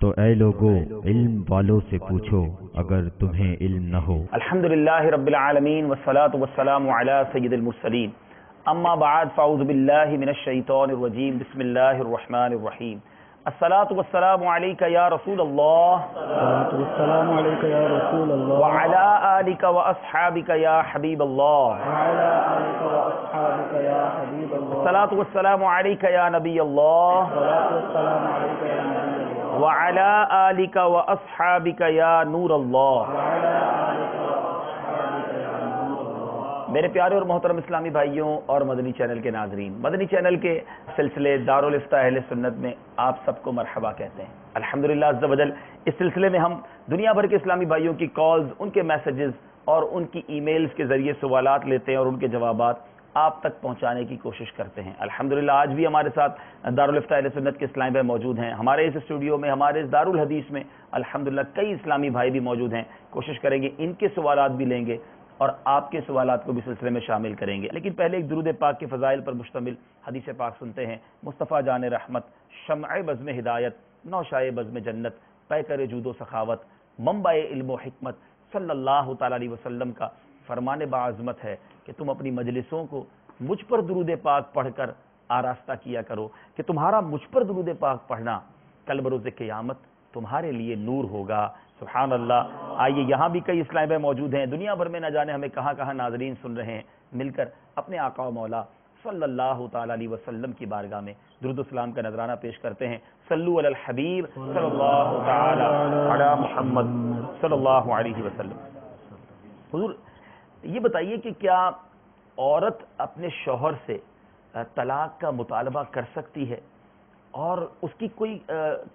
تو اے لوگو علم والوں سے پوچھو اگر تمہیں علم نہ ہو۔ الحمدللہ رب العالمین والصلاة والسلام علی سید المرسلین، اما بعد فاعوذ باللہ من الشیطان الرجیم، بسم اللہ الرحمن الرحیم۔ الصلاة والسلام علیک یا رسول اللہ، السلام علیک یا رسول اللہ، وعلی آلک واصحابک یا حبیب اللہ، الصلاة والسلام علیک یا نبی اللہ، وعلی آلک واصحابک یا نور اللہ۔ میرے پیارے اور محترم اسلامی بھائیوں اور مدنی چینل کے ناظرین، مدنی چینل کے سلسلے دارالفتہ اہل سنت میں آپ سب کو مرحبا کہتے ہیں۔ الحمدللہ عز و جل اس سلسلے میں ہم دنیا بھر کے اسلامی بھائیوں کی کالز، ان کے میسیجز اور ان کی ای میلز کے ذریعے سوالات لیتے ہیں اور ان کے جوابات آپ تک پہنچانے کی کوشش کرتے ہیں۔ الحمدللہ آج بھی ہمارے ساتھ دارالفتہ اہل سنت کے اسلامی بھائی موجود ہیں۔ ہمارے اس اسٹوڈیو میں، ہمارے اس دارالحدیث میں الحمدللہ کئی اسلامی بھائی بھی موجود ہیں۔ کوشش کریں گے ان کے سوالات بھی لیں گے اور آپ کے سوالات کو بھی سلسلے میں شامل کریں گے، لیکن پہلے ایک درود پاک کے فضائل پر مشتمل حدیث پاک سنتے ہیں۔ مصطفیٰ جان رحمت، شمع بزم ہدایت، نوشائے بزم جنت، پیکر جود و سخاوت، منبع علم و حکمت صلی اللہ تعالی علیہ وسلم کا فرمان باعظمت ہے کہ تم اپنی مجلسوں کو مجھ پر درود پاک پڑھ کر آراستہ کیا کرو کہ تمہارا مجھ پر درود پاک پڑھنا کل بروز قیامت تمہارے لیے نور ہوگا۔ سبحان اللہ۔ آئیے یہاں بھی کئی اسلامی بھائی موجود ہیں، دنیا بھر میں نہ جانے ہمیں کہاں کہاں ناظرین سن رہے ہیں، مل کر اپنے آقا و مولا صلی اللہ تعالی علیہ وسلم کی بارگاہ میں درود و سلام کا نذرانہ پیش کرتے ہیں۔ صلو علی الحبیب صلی اللہ تعالی علی محمد صلی اللہ علیہ وسلم۔ حضور یہ بتائیے کہ کیا عورت اپنے شوہر سے طلاق کا مطالبہ کر سکتی ہے، اور اس کی کوئی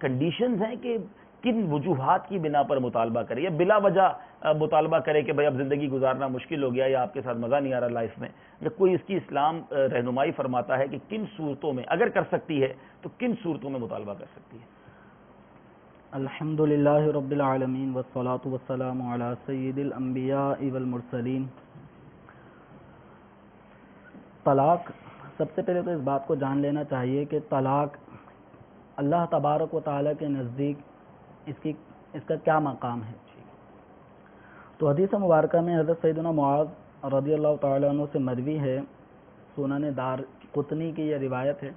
کنڈیشنز ہیں کہ کن وجوہات کی بنا پر مطالبہ کرے، یا بلا وجہ مطالبہ کرے کہ بھائی اب زندگی گزارنا مشکل ہو گیا یا آپ کے ساتھ مزہ نہیں آ رہا لائف میں، یا کوئی اس کی اسلام رہنمائی فرماتا ہے کہ کن صورتوں میں اگر کر سکتی ہے تو کن صورتوں میں مطالبہ کر سکتی ہے؟ الحمدللہ رب العالمین والصلاة والسلام علی سید الانبیاء والمرسلین۔ طلاق، سب سے پہلے تو اس بات کو جان لینا چاہیے کہ طلاق اللہ تبارک و تعالیٰ کے نزدیک اس کا کیا مقام ہے۔ تو حدیث مبارکہ میں حضرت سیدنا معاذ رضی اللہ تعالیٰ عنہ سے مروی ہے، سنن دار قطنی کی یہ روایت ہے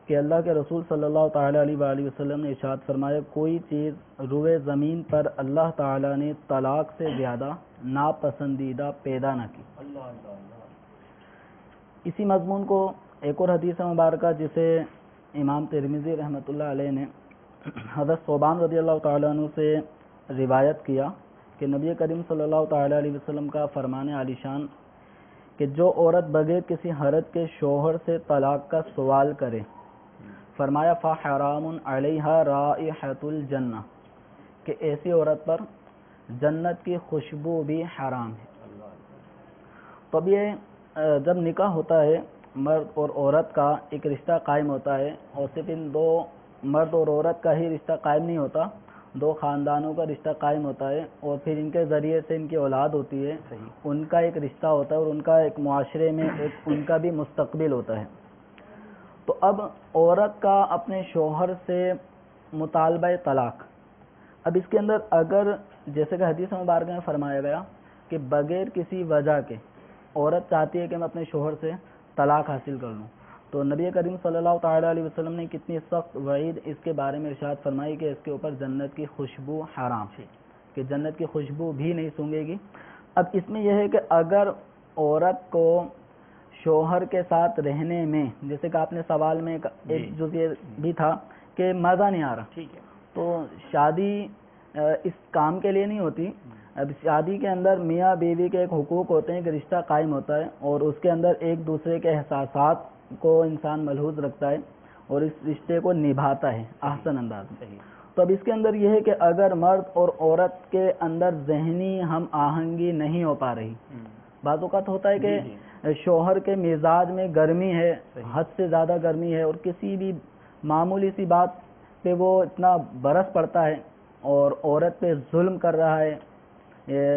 کہ اللہ کے رسول صلی اللہ تعالیٰ علیہ وآلہ وسلم نے ارشاد فرمایا، کوئی چیز روئے زمین پر اللہ تعالیٰ نے طلاق سے زیادہ ناپسندیدہ پیدا نہ کی۔ اسی مضمون کو ایک اور حدیث مبارکہ جسے امام ترمذی رحمۃ اللہ علیہ نے حضرت ثوبان رضی اللہ تعالیٰ عنہ سے روایت کیا کہ نبی کریم صلی اللہ تعالیٰ علیہ وسلم کا فرمان عالی شان کہ جو عورت بغیر کسی حرج کے شوہر سے طلاق کا سوال کرے، فرمایا فحرام علیہا رائحۃ الجنہ، کہ ایسی عورت پر جنت کی خوشبو بھی حرام ہے۔ تو اب یہ جب نکاح ہوتا ہے مرد اور عورت کا ایک رشتہ قائم ہوتا ہے، اور صرف ان دو مرد اور عورت کا ہی رشتہ قائم نہیں ہوتا، دو خاندانوں کا رشتہ قائم ہوتا ہے، اور پھر ان کے ذریعے سے ان کی اولاد ہوتی ہے، ان کا ایک رشتہ ہوتا ہے، اور ان کا ایک معاشرے میں ایک ان کا بھی مستقبل ہوتا ہے۔ تو اب عورت کا اپنے شوہر سے مطالبہ طلاق، اب اس کے اندر اگر جیسے کہ حدیث مبارکہ میں فرمایا گیا کہ بغیر کسی وجہ کے عورت چاہتی ہے کہ میں اپنے شوہر سے طلاق حاصل کر لوں، تو نبی کریم صلی اللہ تعالیٰ علیہ وسلم نے کتنی سخت وعید اس کے بارے میں ارشاد فرمائی کہ اس کے اوپر جنت کی خوشبو حرام ہے، کہ جنت کی خوشبو بھی نہیں سونگے گی۔ اب اس میں یہ ہے کہ اگر عورت کو شوہر کے ساتھ رہنے میں، جیسے کہ آپ نے سوال میں ایک جزء بھی تھا کہ مزہ نہیں آ رہا، ٹھیک ہے، تو شادی اس کام کے لیے نہیں ہوتی۔ اب شادی کے اندر میاں بیوی کے ایک حقوق ہوتے ہیں کہ رشتہ قائم ہوتا ہے، اور اس کے اندر ایک دوسرے کے احساسات کو انسان ملحوظ رکھتا ہے اور اس رشتے کو نبھاتا ہے احسن انداز میں۔ تو اب اس کے اندر یہ ہے کہ اگر مرد اور عورت کے اندر ذہنی ہم آہنگی نہیں ہو پا رہی، بعض اوقات ہوتا ہے کہ شوہر کے مزاج میں گرمی ہے، حد سے زیادہ گرمی ہے، اور کسی بھی معمولی سی بات پہ وہ اتنا برس پڑتا ہے اور عورت پہ ظلم کر رہا ہے،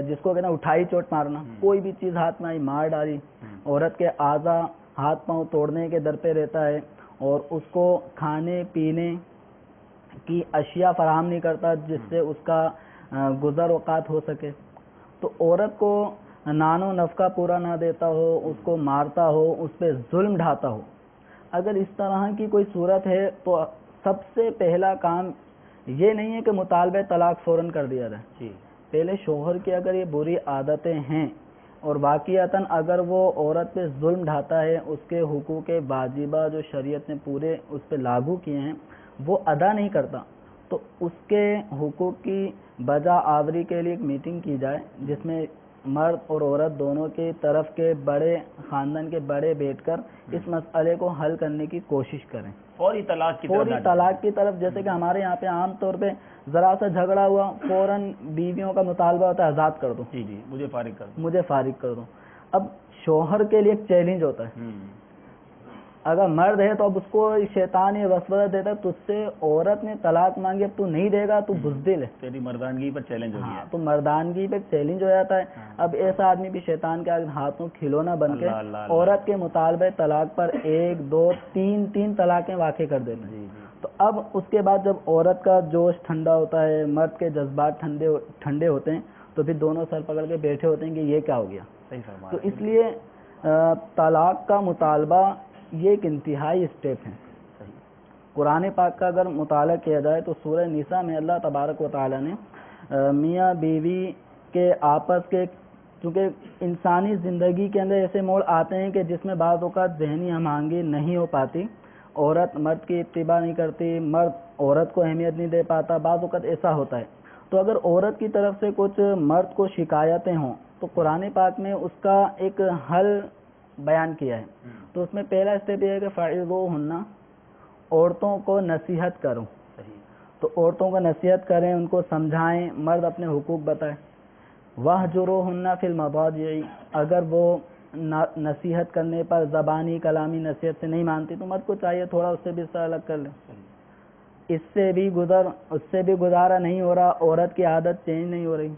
جس کو کہنا اٹھائی چوٹ مارنا، کوئی بھی چیز ہاتھ میں آئی مار ڈالی، عورت کے اعضاء ہاتھ پاؤں توڑنے کے در پہ رہتا ہے، اور اس کو کھانے پینے کی اشیاء فراہم نہیں کرتا جس سے اس کا گزر اوقات ہو سکے، تو عورت کو نان و نفقہ پورا نہ دیتا ہو، اس کو مارتا ہو، اس پہ ظلم ڈھاتا ہو، اگر اس طرح کی کوئی صورت ہے تو سب سے پہلا کام یہ نہیں ہے کہ مطالبہ طلاق فوراً کر دیا جائے. جی پہلے شوہر کی اگر یہ بری عادتیں ہیں اور واقعتاً اگر وہ عورت پہ ظلم ڈھاتا ہے، اس کے حقوق واجبہ جو شریعت نے پورے اس پہ لاگو کیے ہیں وہ ادا نہیں کرتا، تو اس کے حقوق کی بجا آوری کے لیے ایک میٹنگ کی جائے جس میں مرد اور عورت دونوں کی طرف کے بڑے خاندان کے بڑے بیٹھ کر اس مسئلے کو حل کرنے کی کوشش کریں. فوری طلاق کی طرف فوری طلاق کی طرف، جیسے کہ ہمارے یہاں پہ عام طور پہ ذرا سا جھگڑا ہوا فوراً بیویوں کا مطالبہ ہوتا ہے آزاد کر دو، جی جی مجھے فارغ کر دو. مجھے فارغ کر دو. اب شوہر کے لیے ایک چیلنج ہوتا ہے، اگر مرد ہے تو اب اس کو شیطان یہ وسوسہ دیتا ہے تجھ سے عورت نے طلاق مانگی، اب تو نہیں دے گا، تو بزدل ہے، تیری مردانگی پر چیلنج ہو گیا. تو مردانگی پہ چیلنج ہو جاتا ہے. اب ایسا آدمی بھی شیطان کے ہاتھوں کھلونا بن کے عورت کے مطالبہ طلاق پر 1 2 3 طلاقیں واقع کر دیتے ہیں. تو اب اس کے بعد جب عورت کا جوش ٹھنڈا ہوتا ہے، مرد کے جذبات ٹھنڈے ہوتے ہیں، تو پھر دونوں سر پکڑ کے بیٹھے ہوتے ہیں کہ یہ کیا ہو گیا. تو اس لیے طلاق کا مطالبہ یہ ایک انتہائی اسٹیپ ہے. قرآن پاک کا اگر مطالعہ کیا جائے تو سورہ نساء میں اللہ تبارک و تعالی نے میاں بیوی کے آپس کے، چونکہ انسانی زندگی کے اندر ایسے موڑ آتے ہیں کہ جس میں بعض اوقات ذہنی ہم آہنگی نہیں ہو پاتی، عورت مرد کی اتباع نہیں کرتی، مرد عورت کو اہمیت نہیں دے پاتا، بعض اوقات ایسا ہوتا ہے. تو اگر عورت کی طرف سے کچھ مرد کو شکایتیں ہوں تو قرآن پاک میں اس کا ایک حل بیان کیا ہے. تو اس میں پہلا اسٹیپ یہ ہے کہ فَعِظُوهُنَّ، عورتوں کو نصیحت کرو. تو عورتوں کو نصیحت کریں، ان کو سمجھائیں، مرد اپنے حقوق بتائیں. وَاهْجُرُوهُنَّ فِي الْمَضَاجِعِ، اگر وہ نصیحت کرنے پر زبانی کلامی نصیحت سے نہیں مانتی تو مرد کو چاہیے تھوڑا اس سے بھی بستر الگ کر لیں. اس سے بھی گزارا نہیں ہو رہا، عورت کی عادت چینج نہیں ہو رہی.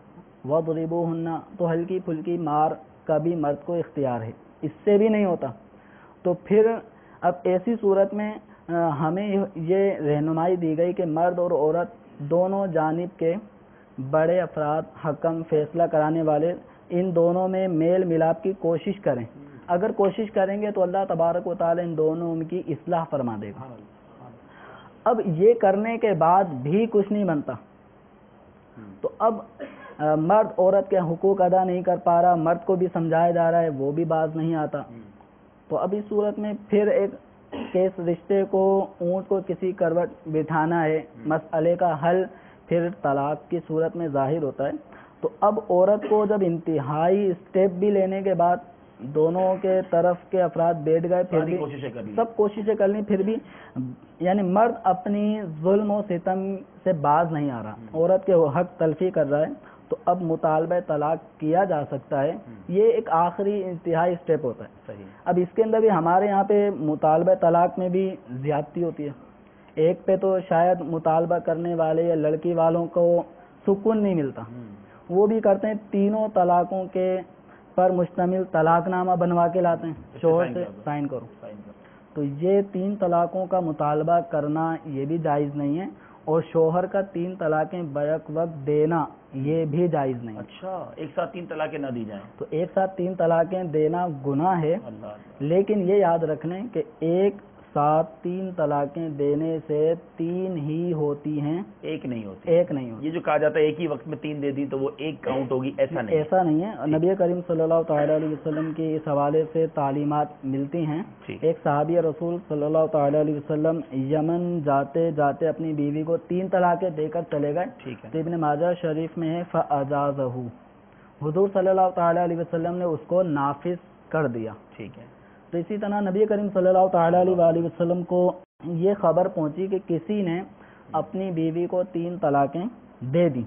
وَاضْرِبُوهُنَّ، تو ہلکی پھلکی مار کا بھی مرد کو اختیار ہے، اس سے بھی نہیں ہوتا. تو پھر اب ایسی صورت میں ہمیں یہ رہنمائی دی گئی کہ مرد اور عورت دونوں جانب کے بڑے افراد، حکم، فیصلہ کرانے والے، ان دونوں میں میل ملاپ کی کوشش کریں. اگر کوشش کریں گے تو اللہ تبارک و تعالی ان دونوں کی اصلاح فرما دے گا. اب یہ کرنے کے بعد بھی کچھ نہیں بنتا تو اب مرد عورت کے حقوق ادا نہیں کر پا رہا، مرد کو بھی سمجھایا جا رہا ہے وہ بھی باز نہیں آتا. تو اب اس صورت میں پھر ایک کیس رشتے کو اونٹ کو کسی کروٹ بٹھانا ہے، مسئلے کا حل پھر طلاق کی صورت میں ظاہر ہوتا ہے. تو اب عورت کو جب انتہائی اسٹیپ بھی لینے کے بعد دونوں کے طرف کے افراد بیٹھ گئے، پھر بھی سب کوششیں کر لیں، پھر بھی یعنی مرد اپنی ظلم و ستم سے باز نہیں آ رہا، عورت کے حق تلفی کر رہا ہے، تو اب مطالبہ طلاق کیا جا سکتا ہے. یہ ایک آخری انتہائی اسٹیپ ہوتا ہے. اب اس کے اندر بھی ہمارے یہاں پہ مطالبہ طلاق میں بھی زیادتی ہوتی ہے. ایک پہ تو شاید مطالبہ کرنے والے یا لڑکی والوں کو سکون نہیں ملتا، وہ بھی کرتے ہیں تینوں طلاقوں کے پر مشتمل طلاق نامہ بنوا کے لاتے ہیں، شوہر سے سائن کرو. تو یہ 3 طلاقوں کا مطالبہ کرنا یہ بھی جائز نہیں ہے، اور شوہر کا 3 طلاقیں بیک وقت دینا یہ بھی جائز نہیں. اچھا، ایک ساتھ 3 طلاقیں نہ دی جائیں. تو ایک ساتھ 3 طلاقیں دینا گناہ ہے، لیکن یہ یاد رکھ لیں کہ ایک ساتھ 3 طلاقیں دینے سے 3 ہی ہوتی ہیں، ایک نہیں ہوتی. یہ جو کہا جاتا ہے ایک ہی وقت میں 3 دے دی تو وہ ایک کاؤنٹ ہوگی، ایسا نہیں ہے. نبی کریم صلی اللہ تعالی علیہ وسلم کی اس حوالے سے تعلیمات ملتی ہیں. ایک صحابی رسول صلی اللہ تعالی علیہ وسلم یمن جاتے جاتے اپنی بیوی کو 3 طلاقیں دے کر چلے گئے. ابن ماجہ شریف میں ہے فَأَجَازَهُ، حضور صلی اللہ تعالی علیہ وسلم نے اس کو نافذ کر دیا. تو اسی طرح نبی کریم صلی اللہ تعالی علیہ وسلم کو یہ خبر پہنچی کہ کسی نے اپنی بیوی کو 3 طلاقیں دے دی.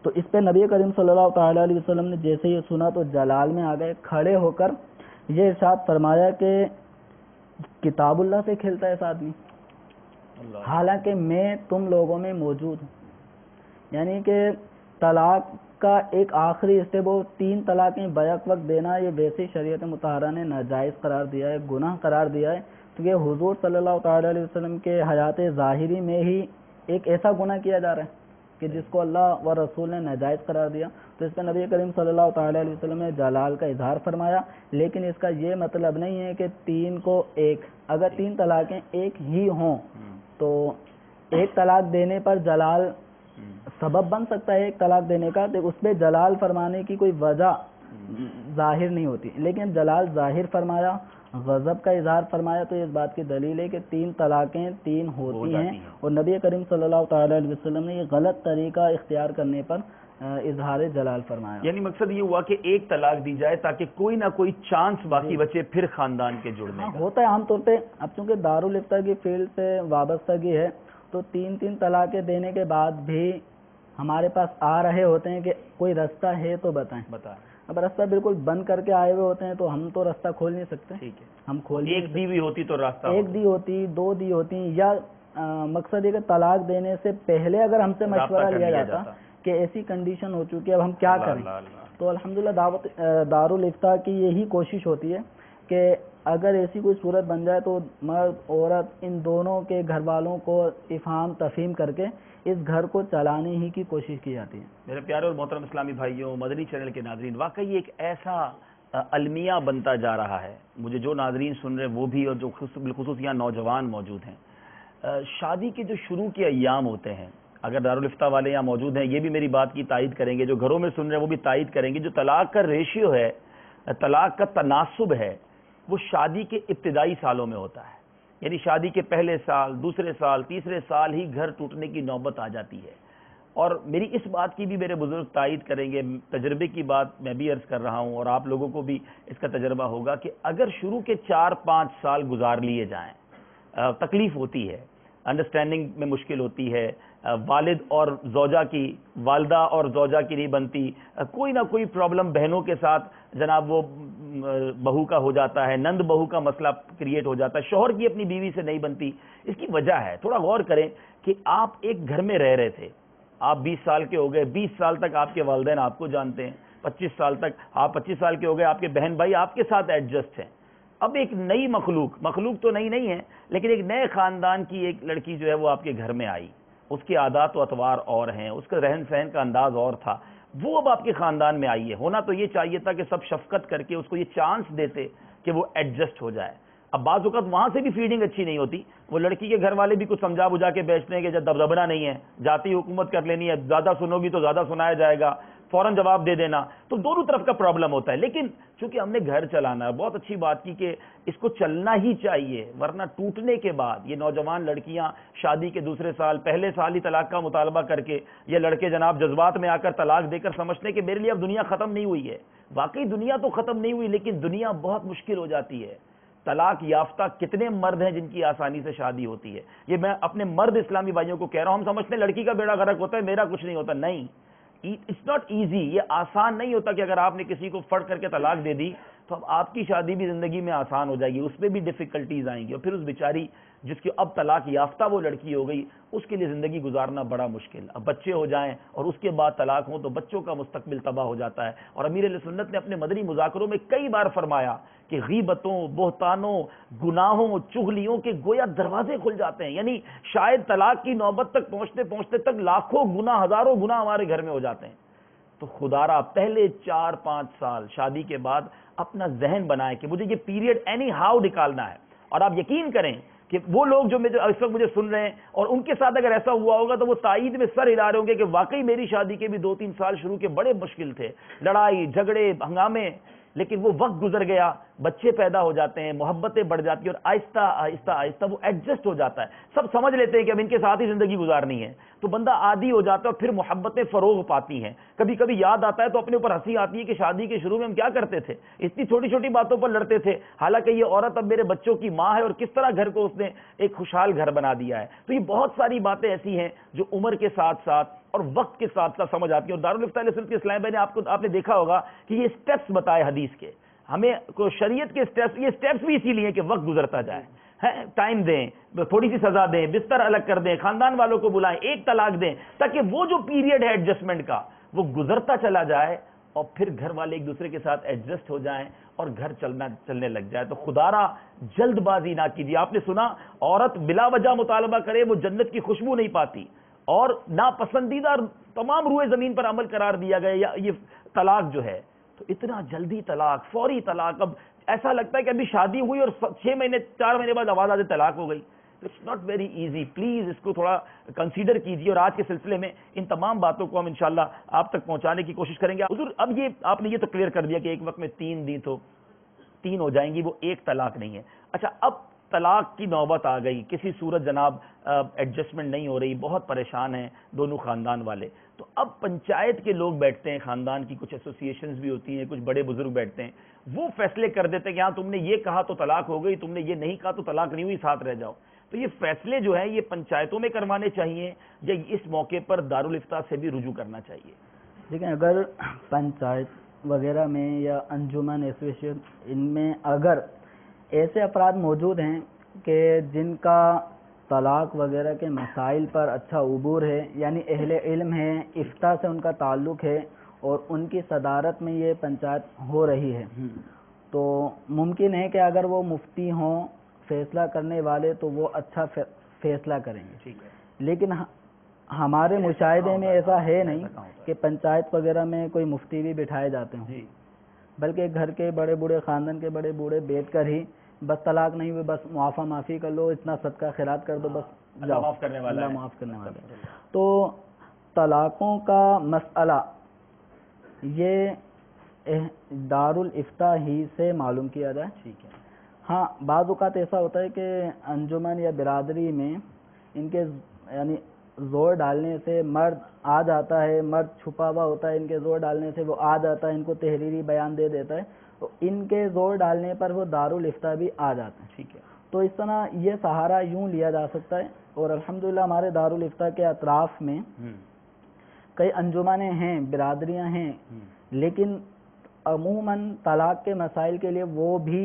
تو اس پہ نبی کریم صلی اللہ تعالی علیہ وسلم نے جیسے یہ سنا تو جلال میں آ گئے، کھڑے ہو کر یہ ارشاد فرمایا کہ کتاب اللہ سے کھیلتا ہے اس آدمی، حالانکہ میں تم لوگوں میں موجود ہوں. یعنی کہ طلاق کا ایک آخری اسٹیپ وہ 3 طلاقیں بیک وقت دینا، یہ ویسے شریعت مطہرہ نے ناجائز قرار دیا ہے، گناہ قرار دیا ہے، کیونکہ حضور صلی اللہ تعالی علیہ وسلم کے حیات ظاہری میں ہی ایک ایسا گناہ کیا جا رہا ہے کہ جس کو اللہ و رسول نے ناجائز قرار دیا. تو اس پہ نبی کریم صلی اللہ تعالیٰ علیہ وسلم نے جلال کا اظہار فرمایا، لیکن اس کا یہ مطلب نہیں ہے کہ 3 کو 1. اگر 3 طلاقیں ایک ہی ہوں تو ایک طلاق دینے پر جلال سبب بن سکتا ہے ایک طلاق دینے کا، تو اس پہ جلال فرمانے کی کوئی وجہ ظاہر نہیں ہوتی. لیکن جلال ظاہر فرمایا، غضب کا اظہار فرمایا، تو اس بات کی دلیل ہے کہ 3 طلاقیں 3 ہوتی ہیں. اور نبی کریم صلی اللہ تعالیٰ علیہ وسلم نے یہ غلط طریقہ اختیار کرنے پر اظہار جلال فرمایا. یعنی مقصد یہ ہوا کہ ایک طلاق دی جائے تاکہ کوئی نہ کوئی چانس باقی بچے پھر خاندان کے جڑنے کا. ہوتا ہے عام طور پہ. اب چونکہ دارالفتہ کی فیلڈ سے وابستگی ہے تو 3 طلاقیں دینے کے بعد بھی ہمارے پاس آ رہے ہوتے ہیں کہ کوئی رستہ ہے تو بتائیں. اب رستہ بالکل بند کر کے آئے ہوئے ہوتے ہیں تو ہم تو رستہ کھول نہیں سکتے. ٹھیک ہے، ہم کھول ایک دی ہوئی ہوتی تو راستہ، ایک دی ہوتی، 2 دی ہوتی، یا مقصد یہ کہ طلاق دینے سے پہلے اگر ہم سے مشورہ لیا جاتا کہ ایسی کنڈیشن ہو چکی ہے اب ہم کیا کریں. تو الحمدللہ دارالفتہ کی یہی کوشش ہوتی ہے کہ اگر ایسی کوئی صورت بن جائے تو مرد عورت ان دونوں کے گھر والوں کو افہام تفہیم کر کے اس گھر کو چلانے ہی کی کوشش کی جاتی ہے. میرے پیارے اور محترم اسلامی بھائیوں، مدنی چینل کے ناظرین، واقعی ایک ایسا المیہ بنتا جا رہا ہے. مجھے جو ناظرین سن رہے ہیں وہ بھی، اور جو بالخصوص یہاں نوجوان موجود ہیں، شادی کے جو شروع کے ایام ہوتے ہیں، اگر دارالفتہ والے یہاں موجود ہیں یہ بھی میری بات کی تائید کریں گے، جو گھروں میں سن رہے ہیں وہ بھی تائید کریں گے، جو طلاق کا ریشیو ہے، طلاق کا تناسب ہے، وہ شادی کے ابتدائی سالوں میں ہوتا ہے. یعنی شادی کے پہلے سال، دوسرے سال، تیسرے سال ہی گھر ٹوٹنے کی نوبت آ جاتی ہے. اور میری اس بات کی بھی میرے بزرگ تائید کریں گے، تجربے کی بات میں بھی عرض کر رہا ہوں اور آپ لوگوں کو بھی اس کا تجربہ ہوگا کہ اگر شروع کے 4-5 سال گزار لیے جائیں، تکلیف ہوتی ہے، انڈرسٹینڈنگ میں مشکل ہوتی ہے، والد اور زوجہ کی، والدہ اور زوجہ کی نہیں بنتی، کوئی نہ کوئی پرابلم بہنوں کے ساتھ جناب وہ بہو کا ہو جاتا ہے، نند بہو کا مسئلہ کریٹ ہو جاتا ہے، شوہر کی اپنی بیوی سے نہیں بنتی. اس کی وجہ ہے، تھوڑا غور کریں کہ آپ ایک گھر میں رہ رہے تھے، آپ 20 سال کے ہو گئے، 20 سال تک آپ کے والدین آپ کو جانتے ہیں، 25 سال تک آپ 25 سال کے ہو گئے، آپ کے بہن بھائی آپ کے ساتھ ایڈجسٹ ہیں. اب ایک نئی مخلوق تو نئی نہیں ہے، لیکن ایک نئے خاندان کی ایک لڑکی جو ہے وہ آپ کے گھر میں آئی، اس کے عادات و اطوار اور ہیں، اس کا رہن سہن کا انداز اور تھا، وہ اب آپ کے خاندان میں آئی ہے. ہونا تو یہ چاہیے تھا کہ سب شفقت کر کے اس کو یہ چانس دیتے کہ وہ ایڈجسٹ ہو جائے. اب بعض اوقات وہاں سے بھی فیڈنگ اچھی نہیں ہوتی، وہ لڑکی کے گھر والے بھی کچھ سمجھا بجھا کے بیچتے ہیں کہ جب دبدبنا نہیں ہے، جاتی حکومت کر لینی ہے، زیادہ سنو گی تو زیادہ سنایا جائے گا، فوراً جواب دے دینا. تو دونوں طرف کا پرابلم ہوتا ہے. لیکن چونکہ ہم نے گھر چلانا ہے، بہت اچھی بات کی کہ اس کو چلنا ہی چاہیے، ورنہ ٹوٹنے کے بعد یہ نوجوان لڑکیاں شادی کے دوسرے سال، پہلے سال ہی طلاق کا مطالبہ کر کے، یہ لڑکے جناب جذبات میں آ کر طلاق دے کر سمجھتے ہیں کہ میرے لیے اب دنیا ختم نہیں ہوئی ہے. واقعی دنیا تو ختم نہیں ہوئی، لیکن دنیا بہت مشکل ہو جاتی ہے. طلاق یافتہ کتنے مرد ہیں جن کی آسانی سے شادی ہوتی ہے. یہ میں اپنے مرد اسلامی بھائیوں کو کہہ رہا ہوں. ہم سمجھتے ہیں لڑکی کا بیڑا غرق ہوتا ہے، میرا کچھ نہیں ہوتا. نہیں، اٹس ناٹ ایزی. یہ آسان نہیں ہوتا کہ اگر آپ نے کسی کو فٹ کر کے طلاق دے دی تو اب آپ کی شادی بھی زندگی میں آسان ہو جائے گی. اس میں بھی ڈیفیکلٹیز آئیں گی، اور پھر اس بیچاری جس کی اب طلاق یافتہ وہ لڑکی ہو گئی، اس کے لیے زندگی گزارنا بڑا مشکل. اب بچے ہو جائیں اور اس کے بعد طلاق ہوں تو بچوں کا مستقبل تباہ ہو جاتا ہے. اور امیر اہل سنت نے اپنے مدنی مذاکروں میں کئی بار فرمایا کہ غیبتوں، بہتانوں، گناہوں، چغلیوں کے گویا دروازے کھل جاتے ہیں. یعنی شاید طلاق کی نوبت تک پہنچتے پہنچتے تک لاکھوں گناہ، ہزاروں گناہ ہمارے گھر میں ہو جاتے ہیں. تو خدارا پہلے 4-5 سال شادی کے بعد اپنا ذہن بنائیں کہ مجھے یہ پیریڈ اینی ہاؤ نکالنا ہے. اور آپ یقین کریں کہ وہ لوگ جو اس وقت مجھے سن رہے ہیں اور ان کے ساتھ اگر ایسا ہوا ہوگا تو وہ تائید میں سر ہلا رہے ہوں گے کہ واقعی میری شادی کے بھی 2-3 سال شروع کے بڑے مشکل تھے، لڑائی جھگڑے ہنگامے، لیکن وہ وقت گزر گیا، بچے پیدا ہو جاتے ہیں، محبتیں بڑھ جاتی ہیں، اور آہستہ آہستہ آہستہ وہ ایڈجسٹ ہو جاتا ہے. سب سمجھ لیتے ہیں کہ اب ان کے ساتھ ہی زندگی گزارنی ہے، تو بندہ عادی ہو جاتا ہے، اور پھر محبتیں فروغ پاتی ہیں. کبھی کبھی یاد آتا ہے تو اپنے اوپر ہنسی آتی ہے کہ شادی کے شروع میں ہم کیا کرتے تھے، اتنی چھوٹی چھوٹی باتوں پر لڑتے تھے، حالانکہ یہ عورت اب میرے بچوں کی ماں ہے اور کس طرح گھر کو اس نے ایک خوشحال گھر بنا دیا ہے. تو یہ بہت ساری باتیں ایسی ہیں جو عمر کے ساتھ ساتھ اور وقت کے ساتھ ساتھ سمجھ آتی ہیں. اور دارالفتہ اہل سنت کے اسلام بھائی نے آپ نے دیکھا ہوگا کہ یہ اسٹیپس بتائے حدیث کے، ہمیں شریعت کے اسٹیپس، یہ اسٹیپس بھی اسی لیے کہ وقت گزرتا جائے، ٹائم دیں، تھوڑی سی سزا دیں، بستر الگ کر دیں، خاندان والوں کو بلائیں، ایک طلاق دیں، تاکہ وہ جو پیریڈ ہے ایڈجسٹمنٹ کا وہ گزرتا چلا جائے اور پھر گھر والے ایک دوسرے کے ساتھ ایڈجسٹ ہو جائیں اور گھر چلنے لگ جائے. تو خدارا جلد بازی نہ کیجیے. آپ نے سنا عورت بلا وجہ مطالبہ کرے وہ جنت کی خوشبو نہیں پاتی, اور ناپسندیدہ تمام روئے زمین پر عمل قرار دیا گیا یا یہ طلاق جو ہے. تو اتنا جلدی طلاق, فوری طلاق, اب ایسا لگتا ہے کہ ابھی شادی ہوئی اور 4 مہینے بعد آواز آ جائے طلاق ہو گئی. It's not very easy. Please اس کو تھوڑا کنسیڈر کیجیے, اور آج کے سلسلے میں ان تمام باتوں کو ہم انشاءاللہ آپ تک پہنچانے کی کوشش کریں گے. حضور اب یہ آپ نے یہ تو کلیئر کر دیا کہ ایک وقت میں 3 دی تو 3 ہو جائیں گی, وہ ایک طلاق نہیں ہے. اچھا, اب طلاق کی نوبت آ گئی, کسی صورت جناب ایڈجسٹمنٹ نہیں ہو رہی, بہت پریشان ہیں دونوں خاندان والے. تو اب پنچایت کے لوگ بیٹھتے ہیں, خاندان کی کچھ ایسوسیشنز بھی ہوتی ہیں, کچھ بڑے بزرگ بیٹھتے ہیں, وہ فیصلے کر دیتے ہیں کہ ہاں تم نے یہ کہا تو طلاق ہو گئی, تم نے یہ نہیں کہا تو طلاق نہیں ہوئی, ساتھ رہ جاؤ. تو یہ فیصلے جو ہیں یہ پنچایتوں میں کروانے چاہیے یا اس موقع پر دارالافتاء سے بھی رجوع کرنا چاہیے؟ دیکھیں, اگر پنچایت وغیرہ میں یا انجمن ایسوسیشن ان میں اگر ایسے افراد موجود ہیں کہ جن کا طلاق وغیرہ کے مسائل پر اچھا عبور ہے, یعنی اہل علم ہے, افتاء سے ان کا تعلق ہے اور ان کی صدارت میں یہ پنچایت ہو رہی ہے, تو ممکن ہے کہ اگر وہ مفتی ہوں, فیصلہ کرنے والے, تو وہ اچھا فیصلہ کریں گے. لیکن ہمارے مشاہدے میں ایسا ہے نہیں کہ پنچایت وغیرہ میں کوئی مفتی بھی بٹھائے جاتے ہوں, بلکہ گھر کے بڑے بوڑھے, خاندان کے بڑے بوڑھے بیٹھ کر ہی بس طلاق نہیں ہوئی, بس معافی کر لو, اتنا صدقہ خیرات کر دو, بس اللہ معاف کرنے والا ہے. تو طلاقوں کا مسئلہ یہ دارالافتاء ہی سے معلوم کیا جائے. ٹھیک ہے. ہاں, بعض اوقات ایسا ہوتا ہے کہ انجمن یا برادری میں ان کے یعنی زور ڈالنے سے مرد آ جاتا ہے, مرد چھپا ہوا ہوتا ہے, ان کے زور ڈالنے سے وہ آ جاتا ہے, ان کو تحریری بیان دے دیتا ہے, تو ان کے زور ڈالنے پر وہ دارالافتاء بھی آ جاتے ہیں. ٹھیک ہے. تو اس طرح یہ سہارا یوں لیا جا سکتا ہے, اور الحمدللہ ہمارے دارالافتاء کے اطراف میں کئی انجمنیں ہیں, برادریاں ہیں, لیکن عموماً طلاق کے مسائل کے لیے وہ بھی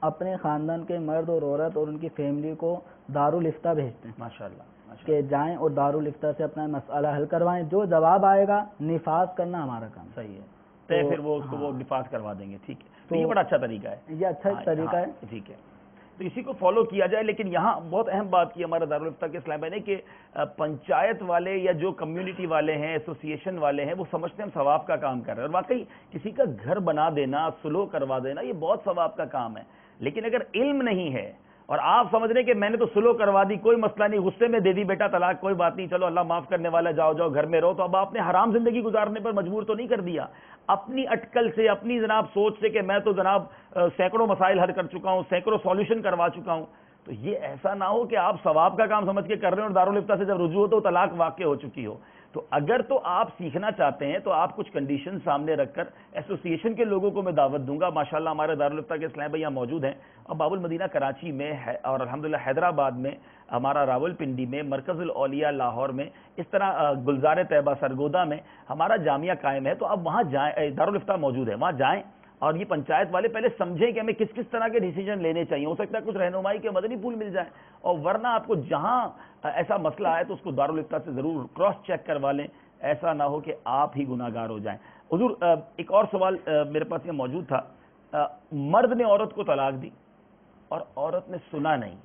اپنے خاندان کے مرد اور عورت اور ان کی فیملی کو دارالافتاء بھیجتے ہیں. ماشاءاللہ کہ جائیں اور دارالافتاء سے اپنا مسئلہ حل کروائیں, جو جواب آئے گا نفاذ کرنا ہمارا کام. صحیح ہے. تو پھر وہ اس کو وہ نفاذ کروا دیں گے. ٹھیک ہے. تو یہ بڑا اچھا طریقہ ہے, یہ اچھا طریقہ ہے. ٹھیک ہے. تو اسی کو فالو کیا جائے. لیکن یہاں بہت اہم بات کی ہمارا دارالافتاء کے اسلام بھائی نے کہ پنچایت والے یا جو کمیونٹی والے ہیں, ایسوسیشن والے ہیں, وہ سمجھتے ہیں ہم ثواب کا کام کر رہے ہیں, اور واقعی کسی کا گھر بنا دینا, صلح کروا دینا, یہ بہت ثواب کا کام ہے. لیکن اگر علم نہیں ہے اور آپ سمجھ رہے ہیں کہ میں نے تو صلح کروا دی, کوئی مسئلہ نہیں, غصے میں دے دی بیٹا طلاق, کوئی بات نہیں, چلو اللہ معاف کرنے والا, جاؤ گھر میں رہو, تو اب آپ نے حرام زندگی گزارنے پر مجبور تو نہیں کر دیا. اپنی اٹکل سے, اپنی جناب سوچ سے کہ میں تو جناب سینکڑوں مسائل حل کر چکا ہوں, سینکڑوں سولوشن کروا چکا ہوں, تو یہ ایسا نہ ہو کہ آپ ثواب کا کام سمجھ کے کر رہے ہیں اور دارالافتاء سے جب رجوع ہو تو طلاق واقع ہو چکی ہو. تو اگر تو آپ سیکھنا چاہتے ہیں تو آپ کچھ کنڈیشن سامنے رکھ کر, ایسوسیشن کے لوگوں کو میں دعوت دوں گا. ماشاءاللہ ہمارے دارالافتاء کے اسلام بھائی یہاں موجود ہیں, اور باب المدینہ کراچی میں ہے, اور الحمدللہ حیدرآباد میں, ہمارا راول پنڈی میں, مرکز الاولیاء لاہور میں, اس طرح گلزار طیبہ سرگودا میں ہمارا جامعہ قائم ہے. تو اب وہاں جائیں, دارالافتاء موجود ہے, وہاں جائیں اور یہ پنچایت والے پہلے سمجھیں کہ ہمیں کس طرح کے ڈیسیجن لینے چاہیے. ہو سکتا ہے کچھ رہنمائی کے مدنی پھول مل جائیں, اور ورنہ آپ کو جہاں ایسا مسئلہ آئے تو اس کو دارالافتاء سے ضرور کراس چیک کروا لیں, ایسا نہ ہو کہ آپ ہی گناہ گار ہو جائیں. حضور ایک اور سوال میرے پاس یہ موجود تھا, مرد نے عورت کو طلاق دی اور عورت نے سنا نہیں,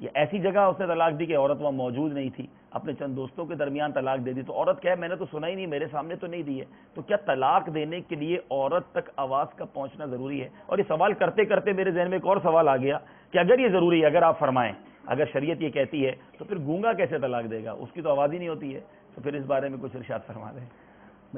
یہ ایسی جگہ اس نے طلاق دی کہ عورت وہاں موجود نہیں تھی, اپنے چند دوستوں کے درمیان طلاق دے دی, تو عورت کہے میں نے تو سنا ہی نہیں, میرے سامنے تو نہیں دی ہے. تو کیا طلاق دینے کے لیے عورت تک آواز کا پہنچنا ضروری ہے؟ اور یہ سوال کرتے کرتے میرے ذہن میں ایک اور سوال آ گیا کہ اگر یہ ضروری ہے, اگر آپ فرمائیں, اگر شریعت یہ کہتی ہے تو پھر گونگا کیسے طلاق دے گا, اس کی تو آواز ہی نہیں ہوتی ہے. تو پھر اس بارے میں کچھ ارشاد فرما دیں.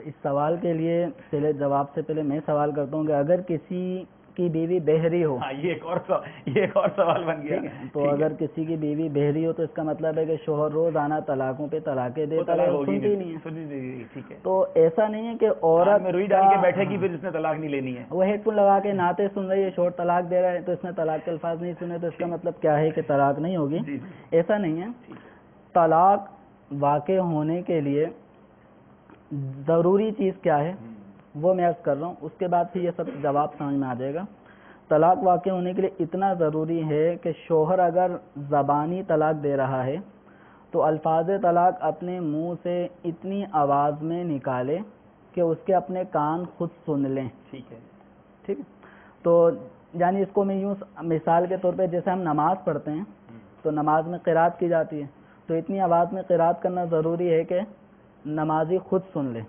اس سوال کے لیے پہلے جواب سے پہلے میں سوال کرتا ہوں کہ اگر کسی کی بیوی بہری ہو, یہ ایک اور سوال بن گیا, تو اگر کسی کی بیوی بہری ہو تو اس کا مطلب ہے کہ شوہر روزانہ طلاقوں پہ طلاقیں دیتا ہے, سنتی نہیں ہے. ٹھیک ہے. تو ایسا نہیں ہے کہ عورت میں روئی ڈال کے بیٹھے گی پھر اس نے طلاق نہیں لینی ہے, وہ ہیڈ فون لگا کے نعتیں سن رہی ہے, شوہر طلاق دے رہا ہے, تو اس نے طلاق کے الفاظ نہیں سنے, تو اس کا مطلب کیا ہے کہ طلاق نہیں ہوگی؟ ایسا نہیں ہے. طلاق واقع ہونے کے لیے ضروری چیز کیا ہے وہ میں عرض کر رہا ہوں, اس کے بعد پھر یہ سب جواب سمجھ میں آ جائے گا. طلاق واقع ہونے کے لیے اتنا ضروری ہے کہ شوہر اگر زبانی طلاق دے رہا ہے تو الفاظ طلاق اپنے منہ سے اتنی آواز میں نکالے کہ اس کے اپنے کان خود سن لیں. ٹھیک ہے. ٹھیک. تو یعنی اس کو میں یوں مثال کے طور پہ جیسے ہم نماز پڑھتے ہیں تو نماز میں قرات کی جاتی ہے, تو اتنی آواز میں قرات کرنا ضروری ہے کہ نمازی خود سن لے.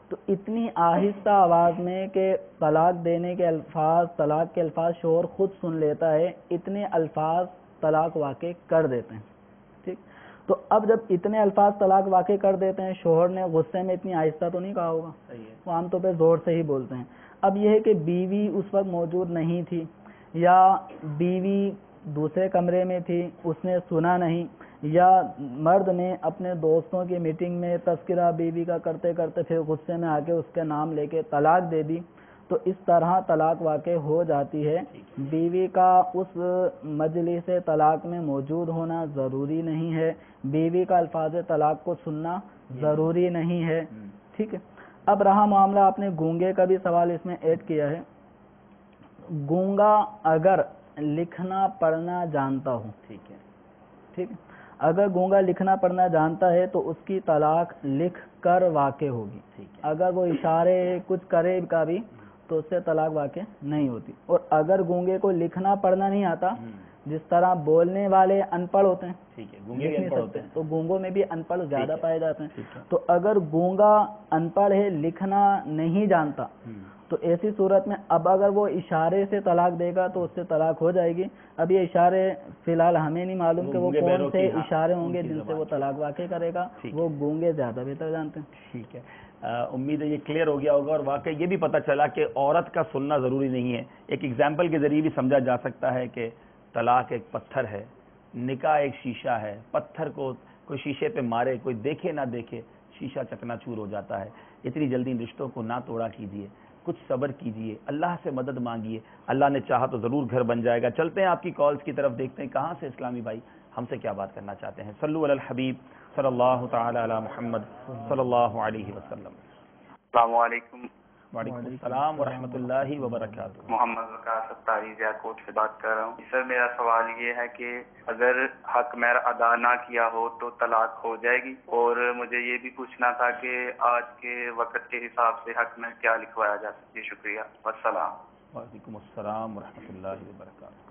تو اتنی آہستہ آواز میں کہ طلاق دینے کے الفاظ, طلاق کے الفاظ شوہر خود سن لیتا ہے, اتنے الفاظ طلاق واقع کر دیتے ہیں. ٹھیک. تو اب جب اتنے الفاظ طلاق واقع کر دیتے ہیں, شوہر نے غصے میں اتنی آہستہ تو نہیں کہا ہوگا, وہ عام طور پہ زور سے ہی بولتے ہیں. اب یہ ہے کہ بیوی اس وقت موجود نہیں تھی, یا بیوی دوسرے کمرے میں تھی, اس نے سنا نہیں, یا مرد نے اپنے دوستوں کی میٹنگ میں تذکرہ بیوی کا کرتے کرتے پھر غصے میں آ کے اس کے نام لے کے طلاق دے دی, تو اس طرح طلاق واقع ہو جاتی ہے. بیوی کا اس مجلس طلاق میں موجود ہونا ضروری نہیں ہے, بیوی کا الفاظ طلاق کو سننا ضروری نہیں ہے. ٹھیک ہے. اب رہا معاملہ, آپ نے گونگے کا بھی سوال اس میں ایڈ کیا ہے. گونگا اگر لکھنا پڑھنا جانتا ہو, ٹھیک ہے, ٹھیک, اگر گونگا لکھنا پڑھنا جانتا ہے تو اس کی طلاق لکھ کر واقع ہوگی. اگر وہ اشارے کچھ کرے کا بھی تو اس سے طلاق واقع نہیں ہوتی. اور اگر گونگے کو لکھنا پڑھنا نہیں آتا, جس طرح بولنے والے ان پڑھ ہوتے ہیں, ٹھیک ہے, گونگے ان پڑھ ہوتے ہیں, تو گونگوں میں بھی ان پڑھ زیادہ پائے جاتے ہیں. تو اگر گونگا ان پڑھ ہے, لکھنا نہیں جانتا, تو ایسی صورت میں اب اگر وہ اشارے سے طلاق دے گا تو اس سے طلاق ہو جائے گی. اب یہ اشارے فی الحال ہمیں نہیں معلوم کہ وہ کون سے اشارے ہوں گے جن سے وہ طلاق واقع کرے گا, وہ گونگے زیادہ بہتر جانتے ہیں. ٹھیک ہے. امید ہے یہ کلیئر ہو گیا ہوگا, اور واقعی یہ بھی پتہ چلا کہ عورت کا سننا ضروری نہیں ہے. ایک ایگزامپل کے ذریعے بھی سمجھا جا سکتا ہے کہ طلاق ایک پتھر ہے, نکاح ایک شیشہ ہے. پتھر کو کوئی شیشے پہ مارے, کوئی دیکھے نہ دیکھے, شیشہ چکنا چور ہو جاتا ہے. اتنی جلدی ان رشتوں کو نہ توڑا کیجیے, کچھ صبر کیجیے, اللہ سے مدد مانگیے, اللہ نے چاہا تو ضرور گھر بن جائے گا. چلتے ہیں آپ کی کالز کی طرف, دیکھتے ہیں کہاں سے اسلامی بھائی ہم سے کیا بات کرنا چاہتے ہیں. صلو علی الحبیب صلی اللہ تعالی علی محمد صلی اللہ علیہ وسلم. السلام علیکم. وعلیکم السلام ورحمۃ اللہ وبرکاتہ. محمد وقار ستاری ضیا کوٹ سے بات کر رہا ہوں. سر میرا سوال یہ ہے کہ اگر حق مہر ادا نہ کیا ہو تو طلاق ہو جائے گی, اور مجھے یہ بھی پوچھنا تھا کہ آج کے وقت کے حساب سے حق مہر کیا لکھوایا جا سکتی ہے. شکریہ. والسلام. وعلیکم السلام ورحمۃ اللہ وبرکاتہ.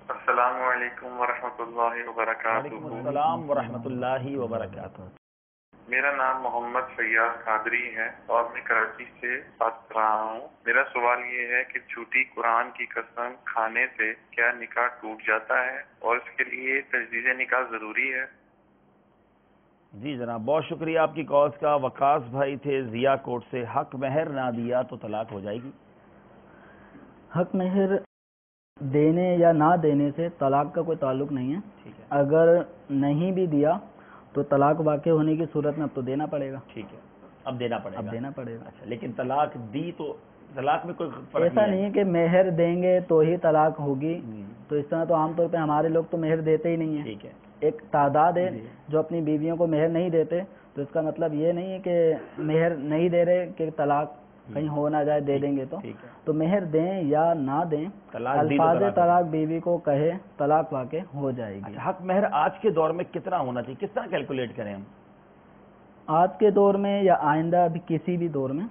السلام علیکم ورحمۃ اللہ وبرکاتہ. وعلیکم السلام ورحمۃ اللہ وبرکاتہ. میرا نام محمد سیاد قادری ہے اور میں کراچی سے بات کر رہا ہوں. میرا سوال یہ ہے کہ جھوٹی قرآن کی قسم کھانے سے کیا نکاح ٹوٹ جاتا ہے, اور اس کے لیے تجدید نکاح ضروری ہے؟ جی جناب, بہت شکریہ آپ کی کالز کا. وقاص بھائی تھے ضیا کوٹ سے. حق مہر نہ دیا تو طلاق ہو جائے گی؟ حق مہر دینے یا نہ دینے سے طلاق کا کوئی تعلق نہیں ہے. ٹھیک ہے. اگر نہیں بھی دیا تو طلاق واقع ہونے کی صورت میں اب تو دینا پڑے گا. ٹھیک ہے, اب دینا پڑے گا. اب دینا پڑے گا. اچھا, لیکن طلاق دی تو طلاق میں کوئی فرق ایسا نہیں ہے کہ مہر دیں گے تو ہی طلاق ہوگی. تو اس طرح تو عام طور پہ ہمارے لوگ تو مہر دیتے ہی نہیں ہیں. ٹھیک ہے. ایک تعداد ہے جو اپنی بیویوں کو مہر نہیں دیتے, تو اس کا مطلب یہ نہیں ہے کہ مہر نہیں دے رہے کہ طلاق کہیں ہو نہ جائے, دے دیں گے تو مہر دیں یا نہ دیں, الفاظ طلاق بیوی کو کہے طلاق واقع ہو جائے گی. حق مہر آج کے دور میں کتنا ہونا چاہیے, کس طرح کیلکولیٹ کریں ہم آج کے دور میں یا آئندہ بھی کسی بھی دور میں؟